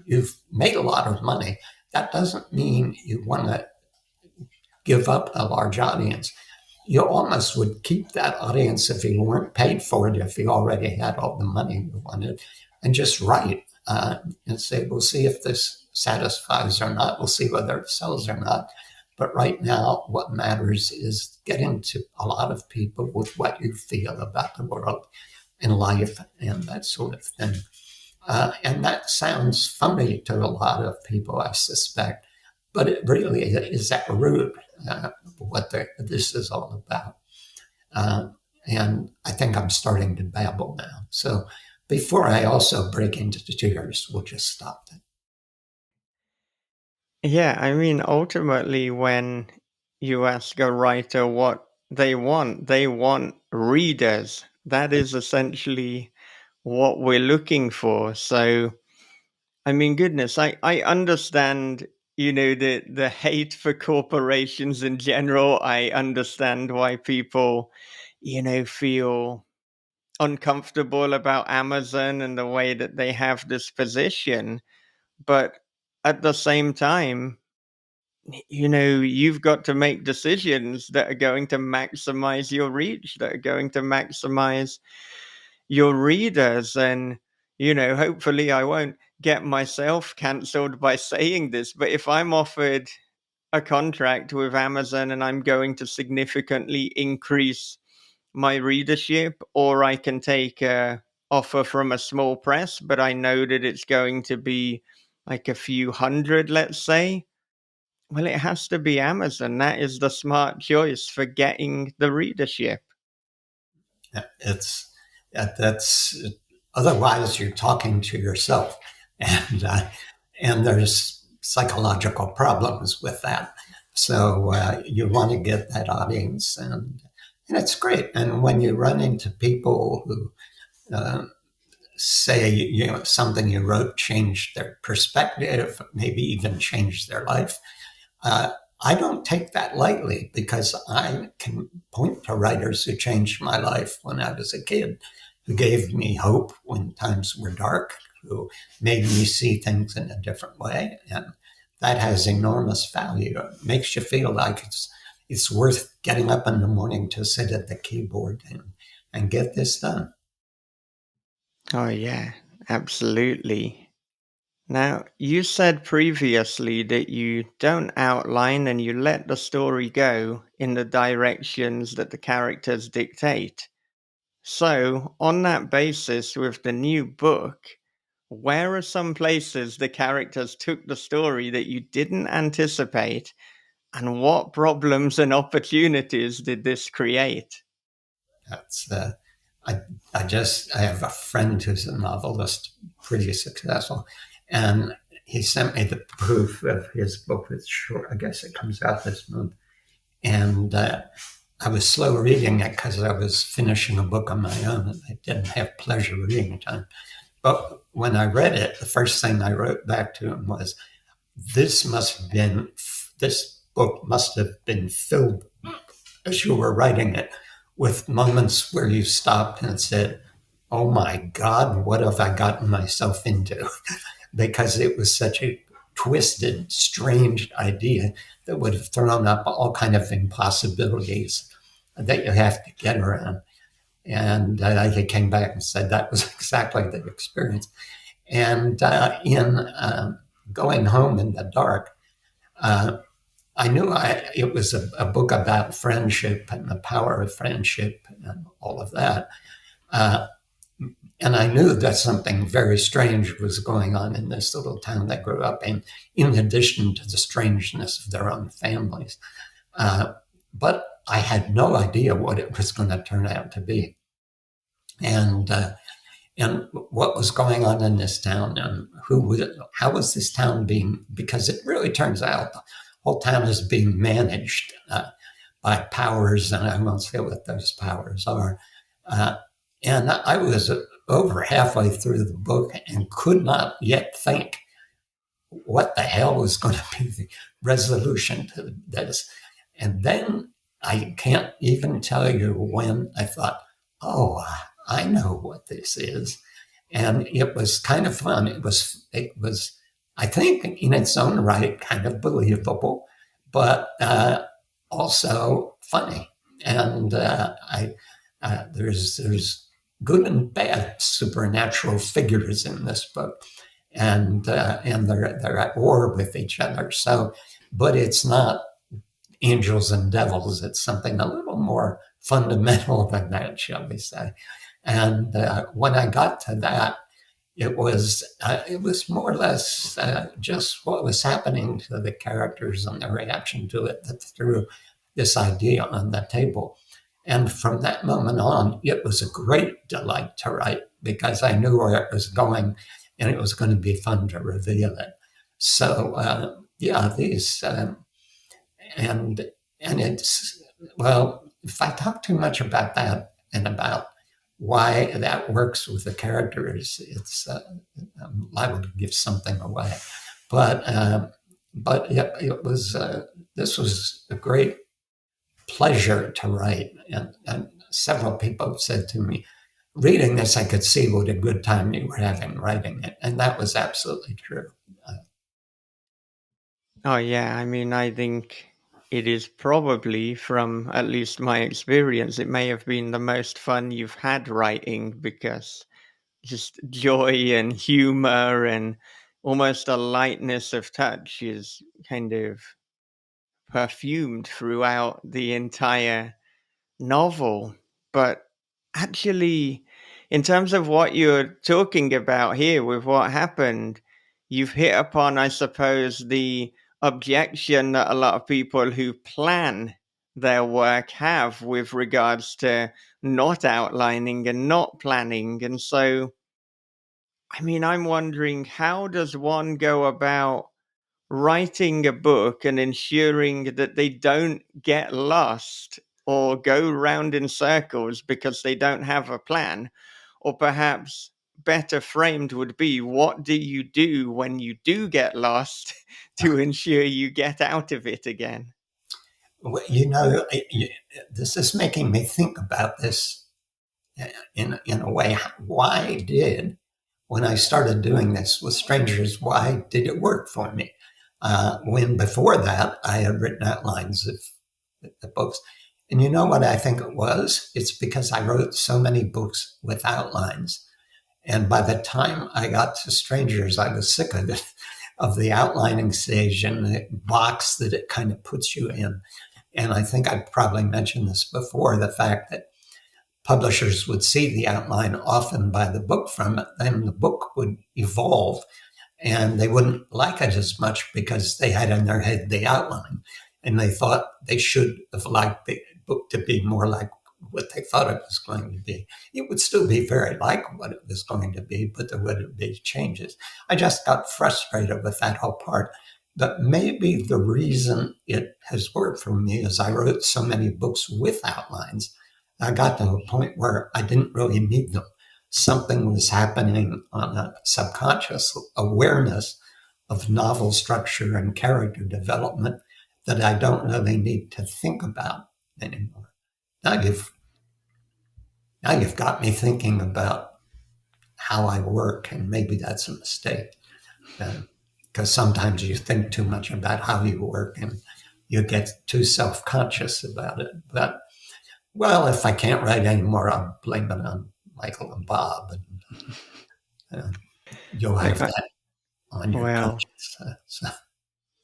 you've made a lot of money. That doesn't mean you want to give up a large audience. You almost would keep that audience if you weren't paid for it, if you already had all the money you wanted, and just write and say, we'll see if this satisfies or not. We'll see whether it sells or not. But right now, what matters is getting to a lot of people with what you feel about the world and life and that sort of thing. And that sounds funny to a lot of people, I suspect, but it really is at root what this is all about. And I think I'm starting to babble now. So before I also break into tears, we'll just stop that. Yeah, I mean, ultimately, when you ask a writer what they want readers. That is essentially what we're looking for. So, I mean, goodness, I understand, the hate for corporations in general. I understand why people, feel uncomfortable about Amazon and the way that they have this position. But at the same time, you've got to make decisions that are going to maximize your reach, that are going to maximize your readers. And, hopefully I won't get myself cancelled by saying this, but if I'm offered a contract with Amazon and I'm going to significantly increase my readership, or I can take a offer from a small press, but I know that it's going to be like a few hundred, let's say, well, it has to be Amazon. That is the smart choice for getting the readership. It's that's otherwise you're talking to yourself, and there's psychological problems with that. So you want to get that audience, and it's great. And when you run into people who say something you wrote changed their perspective, maybe even changed their life. I don't take that lightly because I can point to writers who changed my life when I was a kid, who gave me hope when times were dark, who made me see things in a different way. And that has enormous value. It makes you feel like it's worth getting up in the morning to sit at the keyboard and get this done. Oh, yeah, absolutely. Now, you said previously that you don't outline and you let the story go in the directions that the characters dictate. So, on that basis, with the new book, where are some places the characters took the story that you didn't anticipate, and what problems and opportunities did this create? That's I I have a friend who's a novelist, pretty successful, and he sent me the proof of his book. It's short. I guess it comes out this month, and I was slow reading it because I was finishing a book on my own, and I didn't have pleasure reading time. But when I read it, the first thing I wrote back to him was, "This book must have been filled as you were writing it with moments where you stopped and said, oh my God, what have I gotten myself into?" Because it was such a twisted, strange idea that would have thrown up all kind of impossibilities that you have to get around. And he came back and said that was exactly the experience. And in Going Home in the Dark, I knew it was a book about friendship and the power of friendship and all of that. And I knew that something very strange was going on in this little town they grew up in addition to the strangeness of their own families. But I had no idea what it was going to turn out to be. And what was going on in this town, and how was this town being, because it really turns out the whole town is being managed by powers, and I won't say what those powers are. And I was over halfway through the book and could not yet think what the hell was going to be the resolution to this. And then I can't even tell you when I thought, oh, I know what this is. And it was kind of fun. It was, I think, in its own right, kind of believable, but also funny. And there's good and bad supernatural figures in this book, and they're at war with each other. So, but it's not angels and devils. It's something a little more fundamental than that, shall we say. And when I got to that, it was more or less just what was happening to the characters and their reaction to it that threw this idea on the table. And from that moment on, it was a great delight to write because I knew where it was going, and it was going to be fun to reveal it. So yeah, these and it's, well, if I talk too much about that and about why that works with the characters, it's I'm liable to give something away. But it was this was a great pleasure to write, and several people have said to me, reading this, I could see what a good time you were having writing it, and that was absolutely true. Oh, yeah. I mean, I think it is probably, from at least my experience, it may have been the most fun you've had writing because just joy and humor and almost a lightness of touch is kind of perfumed throughout the entire novel. But actually, in terms of what you're talking about here with what happened, you've hit upon, I suppose, the objection that a lot of people who plan their work have with regards to not outlining and not planning. And so, I mean, I'm wondering, how does one go about writing a book and ensuring that they don't get lost or go round in circles because they don't have a plan? Or perhaps better framed would be, what do you do when you do get lost to ensure you get out of it again? Well, you know, this is making me think about this in a way. Why did when I started doing this with strangers, why did it work for me? When before that, I had written outlines of the books. And you know what I think it was? It's because I wrote so many books with outlines. And by the time I got to strangers, I was sick of it, of the outlining stage and the box that it kind of puts you in. And I think I probably mentioned this before, the fact that publishers would see the outline, often buy the book from it, then the book would evolve and they wouldn't like it as much because they had in their head the outline and they thought they should have liked the book to be more like what they thought it was going to be. It would still be very like what it was going to be, but there would be changes. I just got frustrated with that whole part. But maybe the reason it has worked for me is I wrote so many books with outlines. I got to a point where I didn't really need them. Something was happening on a subconscious awareness of novel structure and character development that I don't really need to think about anymore. Now you've got me thinking about how I work, and maybe that's a mistake. Because sometimes you think too much about how you work and you get too self-conscious about it. But, well, if I can't write anymore, I'll blame it on Michael and Bob, and you'll have that on your Well, conscience. So,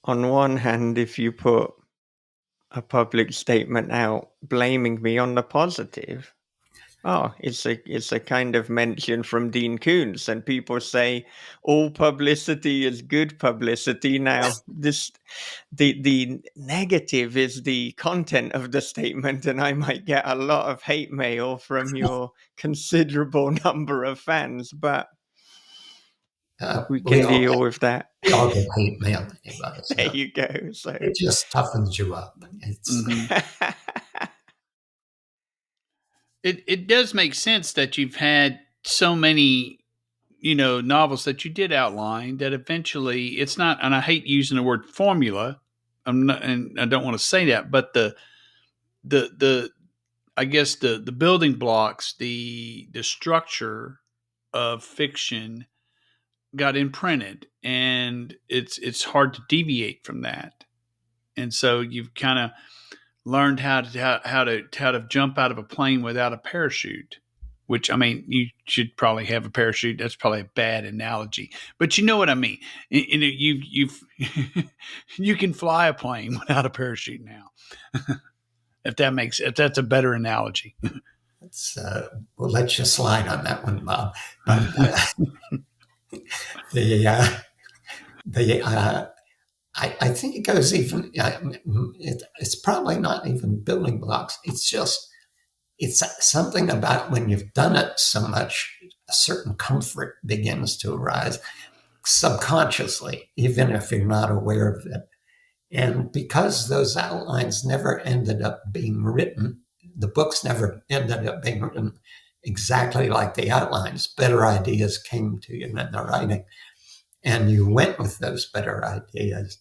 on one hand, if you put a public statement out blaming me on the positive, oh, it's a kind of mention from Dean Koontz, and people say all publicity is good publicity. Now, the negative is the content of the statement, and I might get a lot of hate mail from your considerable number of fans, but we we can all deal with that. we all get hate mail anyway, There so you go. So, it just toughens you up. It's Mm-hmm. It does make sense that you've had so many, novels that you did outline that eventually it's not, and I hate using the word formula. I'm not, and I don't want to say that, but the I guess the building blocks, the structure of fiction got imprinted, and it's hard to deviate from that. And so you've kind of learned how to jump out of a plane without a parachute, which, I mean, you should probably have a parachute. That's probably a bad analogy, but you know what I mean. You've you can fly a plane without a parachute now. If that's a better analogy. We'll let you slide on that one, Bob. But the I think it goes even. It's probably not even building blocks. It's something about when you've done it so much, a certain comfort begins to arise subconsciously, even if you're not aware of it. And because those outlines never ended up being written, the books never ended up being written exactly like the outlines. Better ideas came to you in the writing, and you went with those better ideas.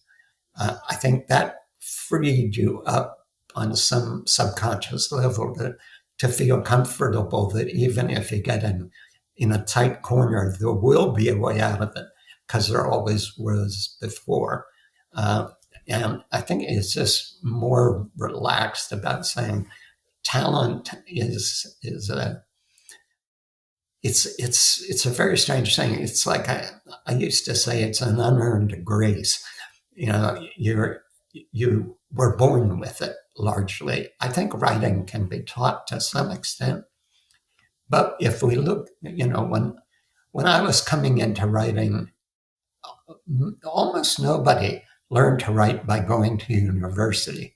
I think that freed you up on some subconscious level to feel comfortable that even if you get in a tight corner, there will be a way out of it, because there always was before. And I think it's just more relaxed about saying talent is it's a very strange thing. It's like I used to say it's an unearned grace. You were born with it largely. I think writing can be taught to some extent, but if we look, when I was coming into writing, almost nobody learned to write by going to university.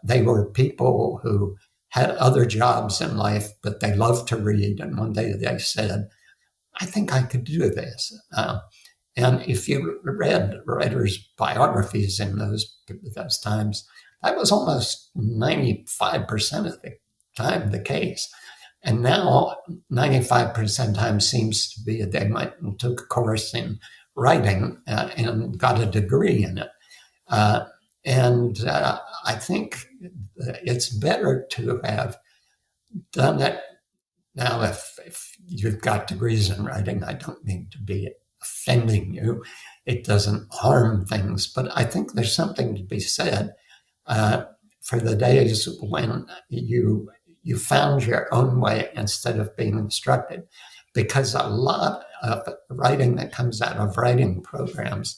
They were people who had other jobs in life, but they loved to read. And one day they said, I think I could do this. And if you read writers' biographies in those times, that was almost 95% of the time the case. And now 95% of the time seems to be they might took a course in writing and got a degree in it. I think it's better to have done it. Now, if you've got degrees in writing, I don't mean to be offending you. It doesn't harm things, but I think there's something to be said for the days when you found your own way instead of being instructed, because a lot of writing that comes out of writing programs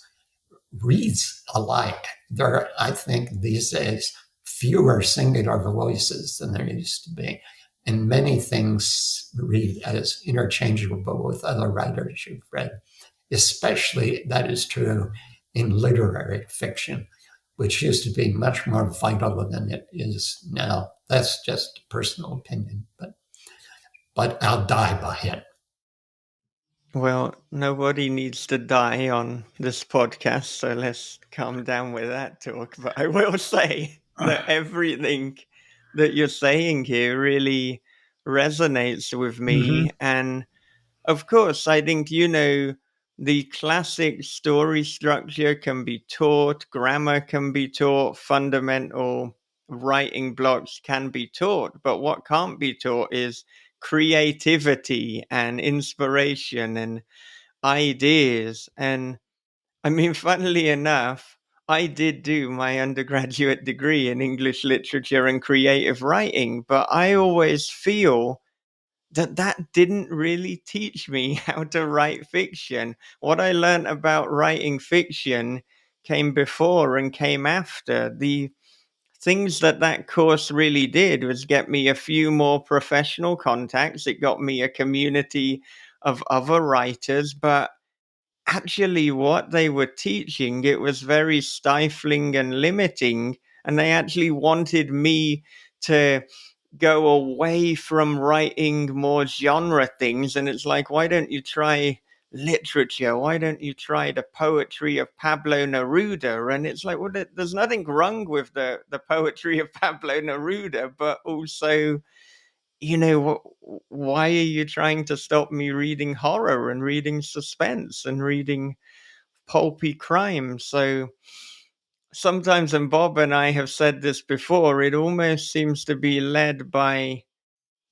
reads alike. There are, I think, these days fewer singular voices than there used to be, and many things read as interchangeable with other writers you've read. Especially that is true in literary fiction, which used to be much more vital than it is now. That's just a personal opinion, but I'll die by it. Well, nobody needs to die on this podcast, so let's calm down with that talk. But I will say that everything that you're saying here really resonates with me. And of course, I think, the classic story structure can be taught, grammar can be taught, fundamental writing blocks can be taught. But what can't be taught is creativity and inspiration and ideas. And I mean, funnily enough, I did do my undergraduate degree in English literature and creative writing, but I always feel that didn't really teach me how to write fiction. What I learned about writing fiction came before and came after. The things that course really did was get me a few more professional contacts. It got me a community of other writers, but actually what they were teaching, it was very stifling and limiting, and they actually wanted me to go away from writing more genre things. And it's like, why don't you try literature? Why don't you try the poetry of Pablo Neruda? And it's like, well, there's nothing wrong with the poetry of Pablo Neruda, but also, why are you trying to stop me reading horror and reading suspense and reading pulpy crime? So sometimes, and Bob and I have said this before, it almost seems to be led by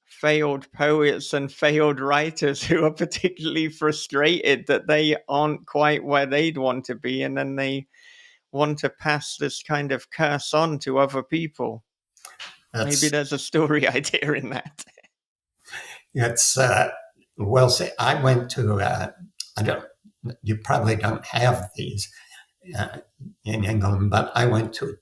failed poets and failed writers who are particularly frustrated that they aren't quite where they'd want to be, and then they want to pass this kind of curse on to other people. Maybe there's a story idea in that. It's well, see, I went to I don't. You probably don't have these uh, in England, but I went to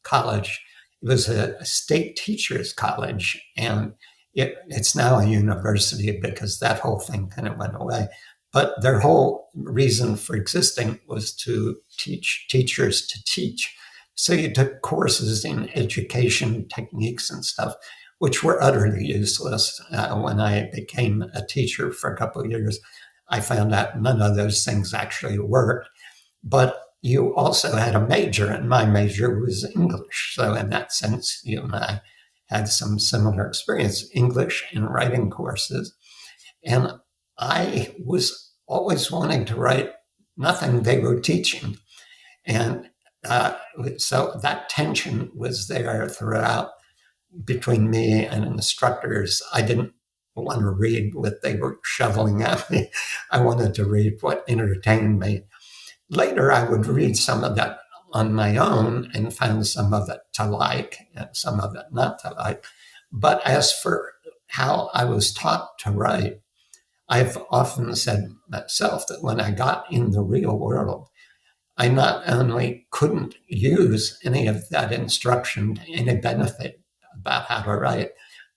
college. It was a state teachers college, and it's now a university because that whole thing kind of went away. But their whole reason for existing was to teach teachers to teach. So you took courses in education techniques and stuff, which were utterly useless. When I became a teacher for a couple of years, I found out none of those things actually worked. But you also had a major, and my major was English. So, in that sense, you and I had some similar experience, English and writing courses. And I was always wanting to write nothing they were teaching. And so that tension was there throughout between me and instructors. I didn't want to read what they were shoveling at me. I wanted to read what entertained me. Later, I would read some of that on my own and found some of it to like and some of it not to like. But as for how I was taught to write, I've often said myself that when I got in the real world, I not only couldn't use any of that instruction to any benefit about how to write,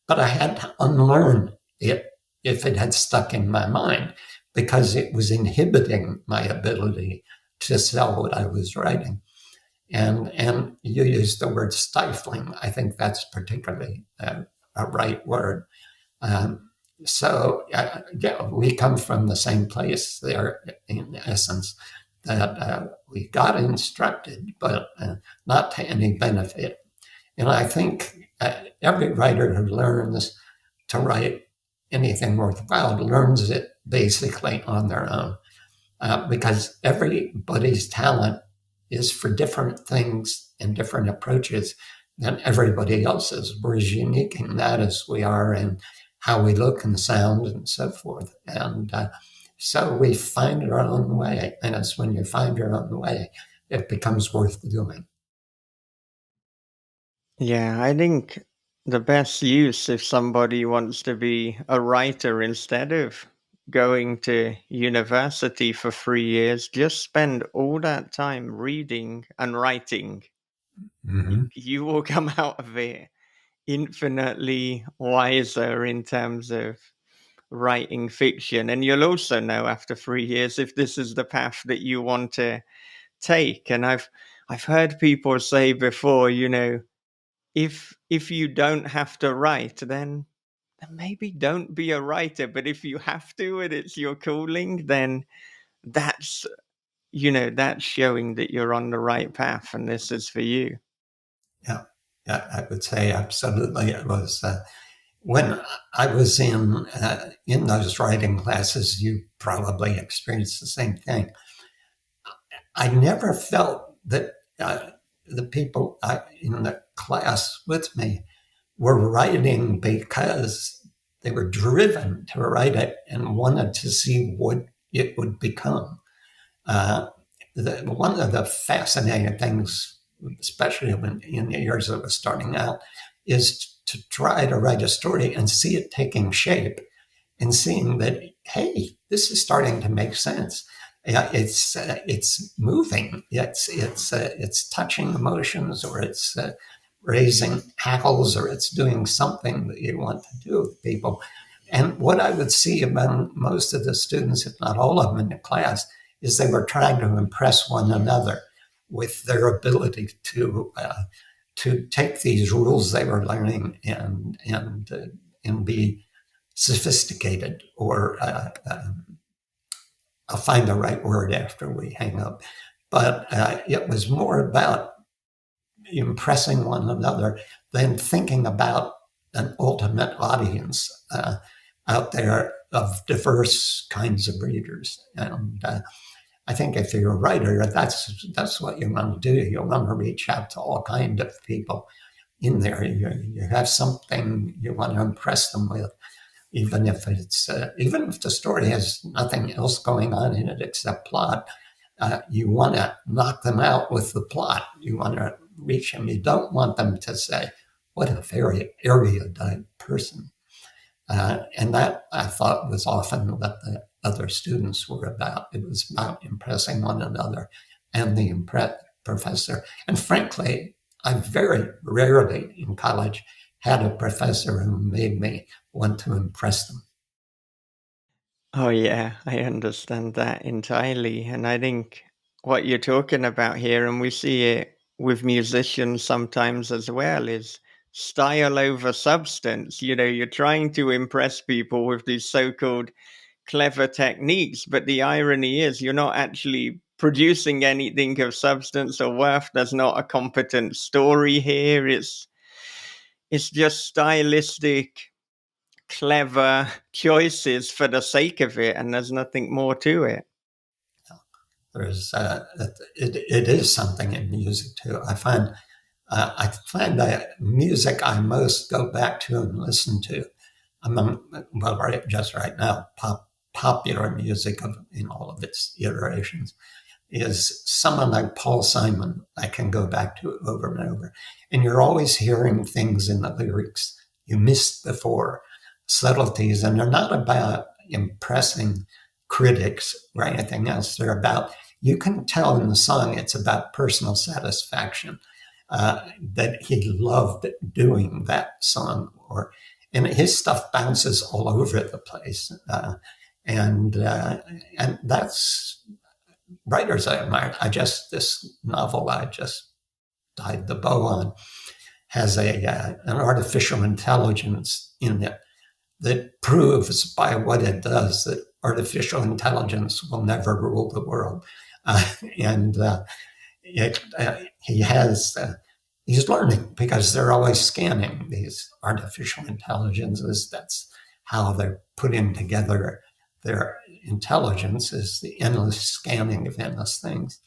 but I had to unlearn it if it had stuck in my mind because it was inhibiting my ability to sell what I was writing. And you used the word stifling. I think that's particularly a right word. Yeah, we come from the same place there in essence, that we got instructed, but not to any benefit. And I think every writer who learns to write anything worthwhile learns it basically on their own, because everybody's talent is for different things and different approaches than everybody else's. We're as unique in that as we are in how we look and sound and so forth. And so we find our own way. And it's when you find your own way, it becomes worth doing. Yeah, I think the best use if somebody wants to be a writer instead of going to university for 3 years, just spend all that time reading and writing. Mm-hmm. You will come out of it infinitely wiser in terms of writing fiction. And you'll also know after 3 years if this is the path that you want to take. And I've heard people say before, if you don't have to write, then maybe don't be a writer. But if you have to and it's your calling, then that's that's showing that you're on the right path and this is for you. Yeah, yeah, I would say absolutely. It was when I was in those writing classes. You probably experienced the same thing. I never felt that the people in the class with me were writing because they were driven to write it and wanted to see what it would become. Uh, One of the fascinating things, especially in the years I was starting out, is to try to write a story and see it taking shape and seeing that, hey, this is starting to make sense. It's moving. It's touching emotions, or it's raising hackles, or it's doing something that you want to do with people. And what I would see among most of the students, if not all of them in the class, is they were trying to impress one another with their ability to take these rules they were learning and be sophisticated, or I'll find the right word after we hang up. But it was more about impressing one another than thinking about an ultimate audience out there of diverse kinds of readers. And I think if you're a writer, that's what you want to do. You want to reach out to all kinds of people in there. You have something you want to impress them with, even if the story has nothing else going on in it except plot. You want to knock them out with the plot. You want to reach them. You don't want them to say, "What a very erudite person." And that I thought was often what the other students were about. It was about impressing one another and the professor. And frankly, I very rarely in college had a professor who made me want to impress them. Oh, yeah, I understand that entirely. And I think what you're talking about here, and we see it with musicians sometimes as well, is style over substance. You're trying to impress people with these so called clever techniques, but the irony is you're not actually producing anything of substance or worth. There's not a competent story here. It's just stylistic clever choices for the sake of it, and there's nothing more to it. There's it is something in music too. I find that music I most go back to and listen to among well just right now popular music in all of its iterations is someone like Paul Simon I can go back to over and over. And you're always hearing things in the lyrics you missed before, subtleties, and they're not about impressing critics or anything else. They're about, you can tell in the song it's about personal satisfaction, that he loved doing that song. And his stuff bounces all over the place. And that's writers I admire. This novel I just tied the bow on has an artificial intelligence in it that proves by what it does that artificial intelligence will never rule the world. And he's learning because they're always scanning these artificial intelligences. That's how they're putting together their intelligence, is the endless scanning of endless things.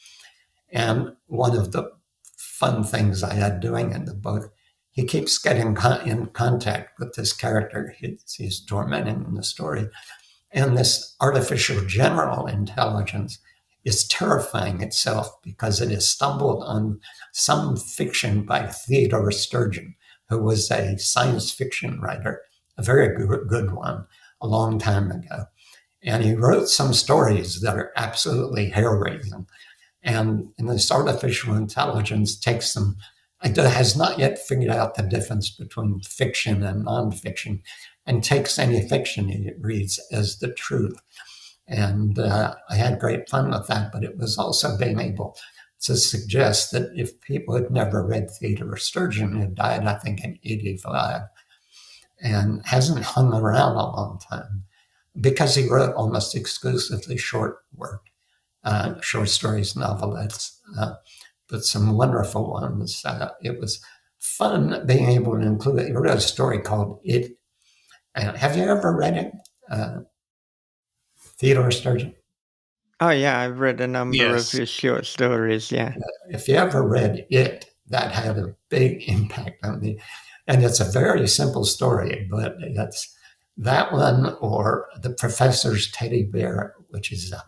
And one of the fun things I had doing in the book, he keeps getting in contact with this character he's tormenting in the story. And this artificial general intelligence is terrifying itself because it has stumbled on some fiction by Theodore Sturgeon, who was a science fiction writer, a very good one, a long time ago. And he wrote some stories that are absolutely hair-raising. And this artificial intelligence takes them, it has not yet figured out the difference between fiction and nonfiction, and takes any fiction it reads as the truth. And I had great fun with that, but it was also being able to suggest that if people had never read Theodore Sturgeon, who died, I think, in 85, and hasn't hung around a long time, because he wrote almost exclusively short work, short stories, novelettes, but some wonderful ones. It was fun being able to include it. He wrote a story called It. Have you ever read it, Theodore Sturgeon? Oh, yeah, I've read a number of Yes. his short stories, yeah. If you ever read It, that had a big impact on me. And it's a very simple story, but it's that one or The Professor's Teddy Bear, which is a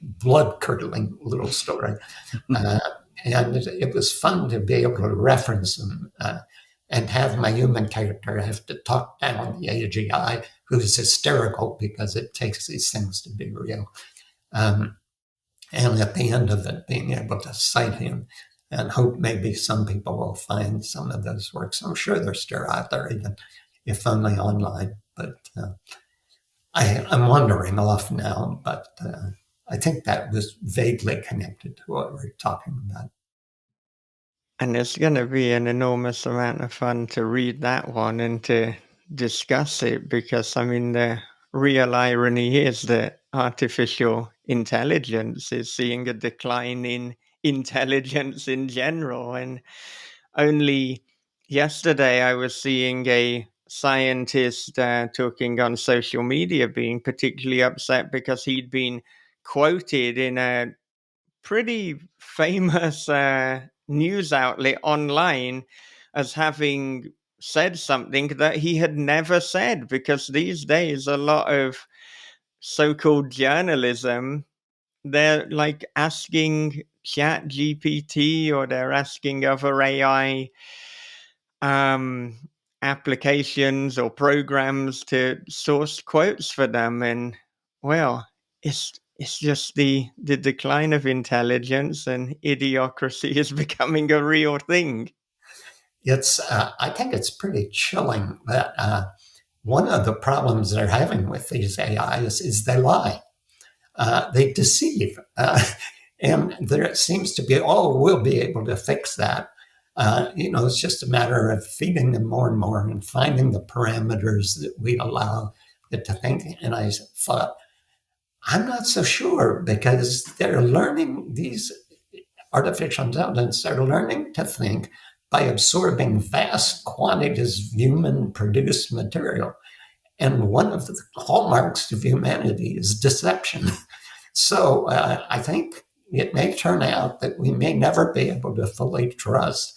blood-curdling little story. And it was fun to be able to reference them and have my human character have to talk down the AGI, who's hysterical because it takes these things to be real. And at the end of it, being able to cite him and hope maybe some people will find some of those works. I'm sure they're still out there, even if only online. But I'm wandering off now, but I think that was vaguely connected to what we're talking about. And it's going to be an enormous amount of fun to read that one and to discuss it because, I mean, the real irony is that artificial intelligence is seeing a decline in intelligence in general. And only yesterday I was seeing a scientist talking on social media being particularly upset because he'd been quoted in a pretty famous news outlet online as having said something that he had never said because these days a lot of so-called journalism, they're like asking chat gpt or they're asking other ai applications or programs to source quotes for them, and well, it's just the decline of intelligence, and idiocracy is becoming a real thing. I think it's pretty chilling that one of the problems they're having with these AIs is they lie. They deceive. And there seems to be, we'll be able to fix that. It's just a matter of feeding them more and more and finding the parameters that we allow it to think. And I thought, I'm not so sure, because they're learning, these artificial intelligence are learning to think by absorbing vast quantities of human produced material. And one of the hallmarks of humanity is deception. So I think it may turn out that we may never be able to fully trust.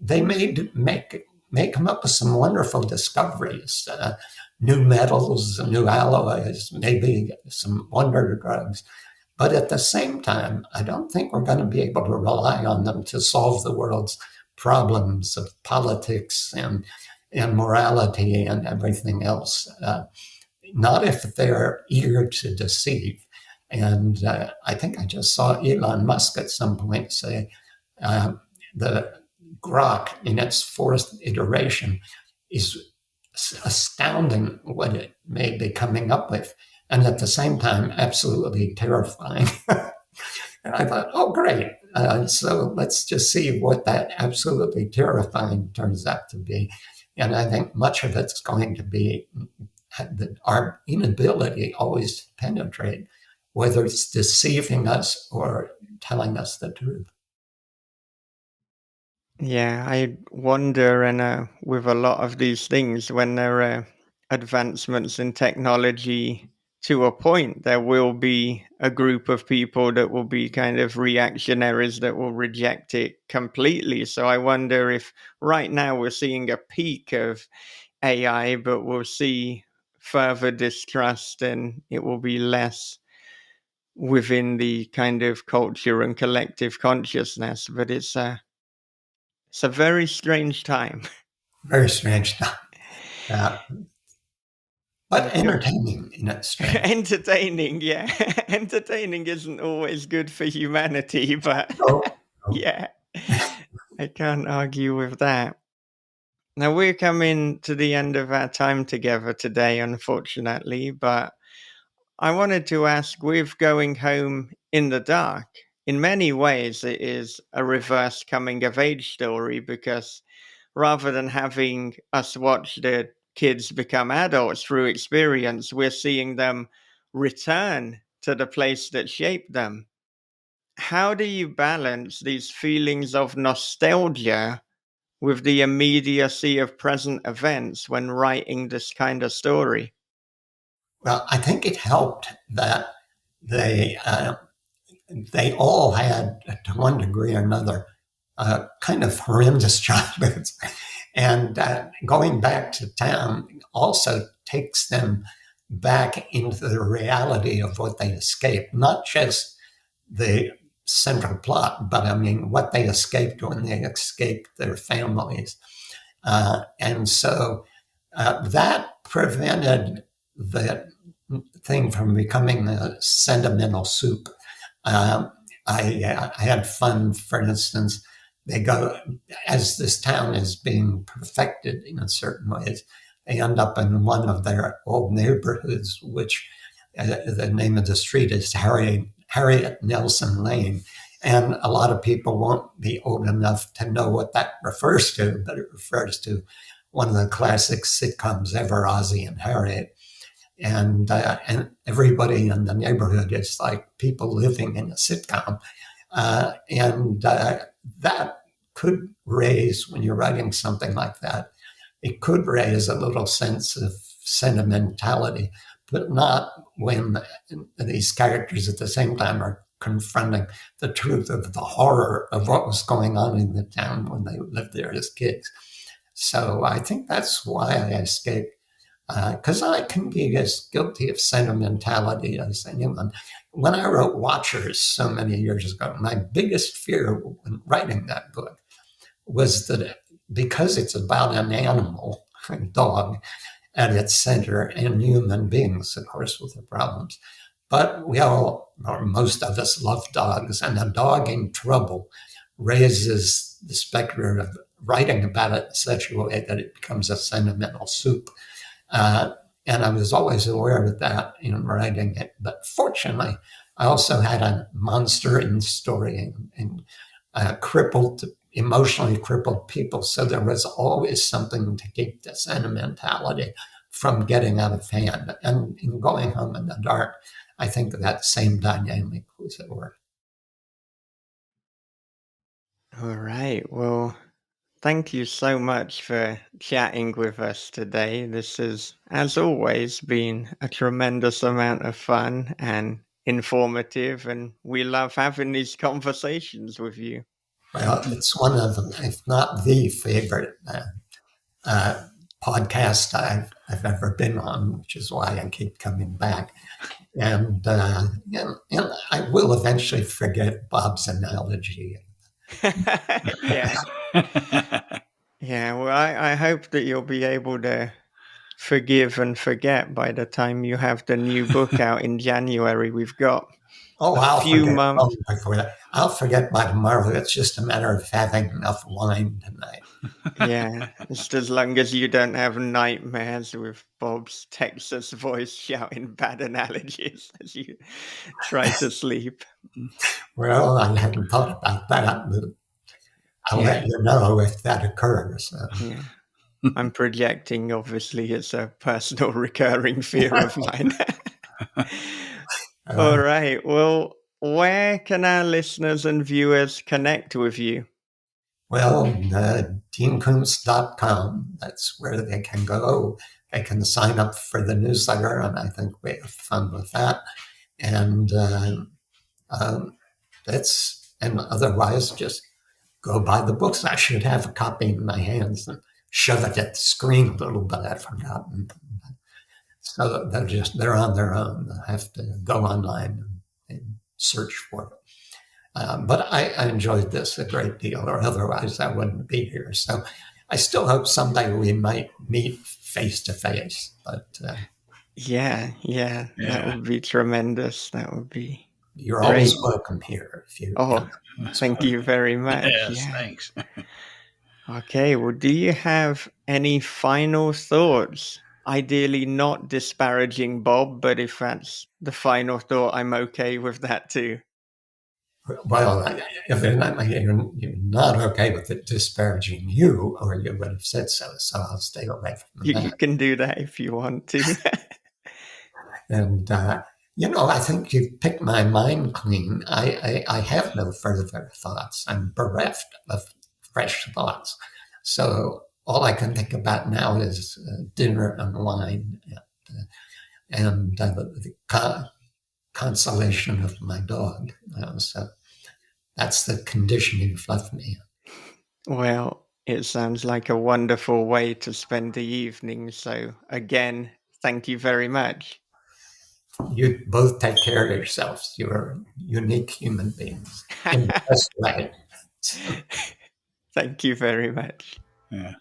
They may come up with some wonderful discoveries, new metals, new alloys, maybe some wonder drugs. But at the same time, I don't think we're going to be able to rely on them to solve the world's problems of politics and morality and everything else. Not if they're eager to deceive. And I think I just saw Elon Musk at some point say the Grok in its fourth iteration is astounding what it may be coming up with, and at the same time, absolutely terrifying. And I thought, oh, great. So let's just see what that absolutely terrifying turns out to be. And I think much of it's going to be our inability always to penetrate, whether it's deceiving us or telling us the truth. Yeah, I wonder, and with a lot of these things, when there are advancements in technology to a point, there will be a group of people that will be kind of reactionaries that will reject it completely. So I wonder if right now we're seeing a peak of AI, but we'll see further distrust, and it will be less within the kind of culture and collective consciousness. But it's a very strange time. Very strange time. But entertaining in its strange. Entertaining, yeah. Entertaining isn't always good for humanity, but yeah, I can't argue with that. Now, we're coming to the end of our time together today, unfortunately, but I wanted to ask, with Going Home in the Dark, in many ways it is a reverse coming of age story, because rather than having us watch the kids become adults through experience, we're seeing them return to the place that shaped them. How do you balance these feelings of nostalgia with the immediacy of present events when writing this kind of story? Well, I think it helped that they all had, to one degree or another, kind of horrendous childhoods. And going back to town also takes them back into the reality of what they escaped, not just the central plot, but I mean, what they escaped when they escaped their families. And so that prevented the thing from becoming a sentimental soup. I had fun, for instance. They go, as this town is being perfected in certain ways, they end up in one of their old neighborhoods, which the name of the street is Harriet Nelson Lane. And a lot of people won't be old enough to know what that refers to, but it refers to one of the classic sitcoms ever, Ozzie and Harriet. And everybody in the neighborhood is like people living in a sitcom. That could raise, when you're writing something like that, it could raise a little sense of sentimentality, but not when these characters at the same time are confronting the truth of the horror of what was going on in the town when they lived there as kids. So I think that's why I escaped, because I can be as guilty of sentimentality as anyone. When I wrote Watchers so many years ago, my biggest fear when writing that book was that because it's about an animal, a dog, at its center, and human beings, of course, with the problems. But we all, or most of us, love dogs, and a dog in trouble raises the specter of writing about it in such a way that it becomes a sentimental soup. Uh, and I was always aware of that in writing it. But fortunately, I also had a monster in the story and crippled, emotionally crippled people. So there was always something to keep the sentimentality from getting out of hand. And in Going Home in the Dark, I think that same dynamic was at work. All right. Well, thank you so much for chatting with us today. This has, as always, been a tremendous amount of fun and informative, and we love having these conversations with you. Well, it's one of them, if not the favorite podcast I've ever been on, which is why I keep coming back. And I will eventually forget Bob's analogy. Yeah. Yeah. Well, I hope that you'll be able to forgive and forget by the time you have the new book out in January. We've got Oh, a I'll few forget. months. I'll forget by tomorrow. It's just a matter of having enough wine tonight. Yeah, just as long as you don't have nightmares with Bob's Texas voice shouting bad analogies as you try to sleep. Well, I hadn't thought about that, but I'll Yeah, let you know if that occurs. yeah. I'm projecting, obviously, it's a personal recurring fear of mine. All Uh, right. Well, where can our listeners and viewers connect with you? well, DeanKoontz.com, that's where they can go. They can sign up for the newsletter, and I think we have fun with that. And and otherwise, just go buy the books. I should have a copy in my hands and shove it at the screen a little, but I've forgotten. So they're on their own. They have to go online and search for it. But I enjoyed this a great deal, or otherwise I wouldn't be here. So I still hope someday we might meet face to face. But Yeah, that would be tremendous. That would be you're always great. welcome here if you Oh, come. thank you very much. Yes, Yeah. thanks. Okay, well, do you have any final thoughts? Ideally, not disparaging Bob, but if that's the final thought, I'm okay with that too. Well, if you're not okay with it disparaging you, or you would have said so. So I'll stay away from You that. can do that if you want to. And I think you've picked my mind clean. I have no further thoughts. I'm bereft of fresh thoughts. So all I can think about now is dinner and wine and the consolation of my dog. So that's the condition you've left me in. Well, it sounds like a wonderful way to spend the evening. So, again, thank you very much. You both take care of yourselves. You're unique human beings in the best way. Thank you very much. Yeah.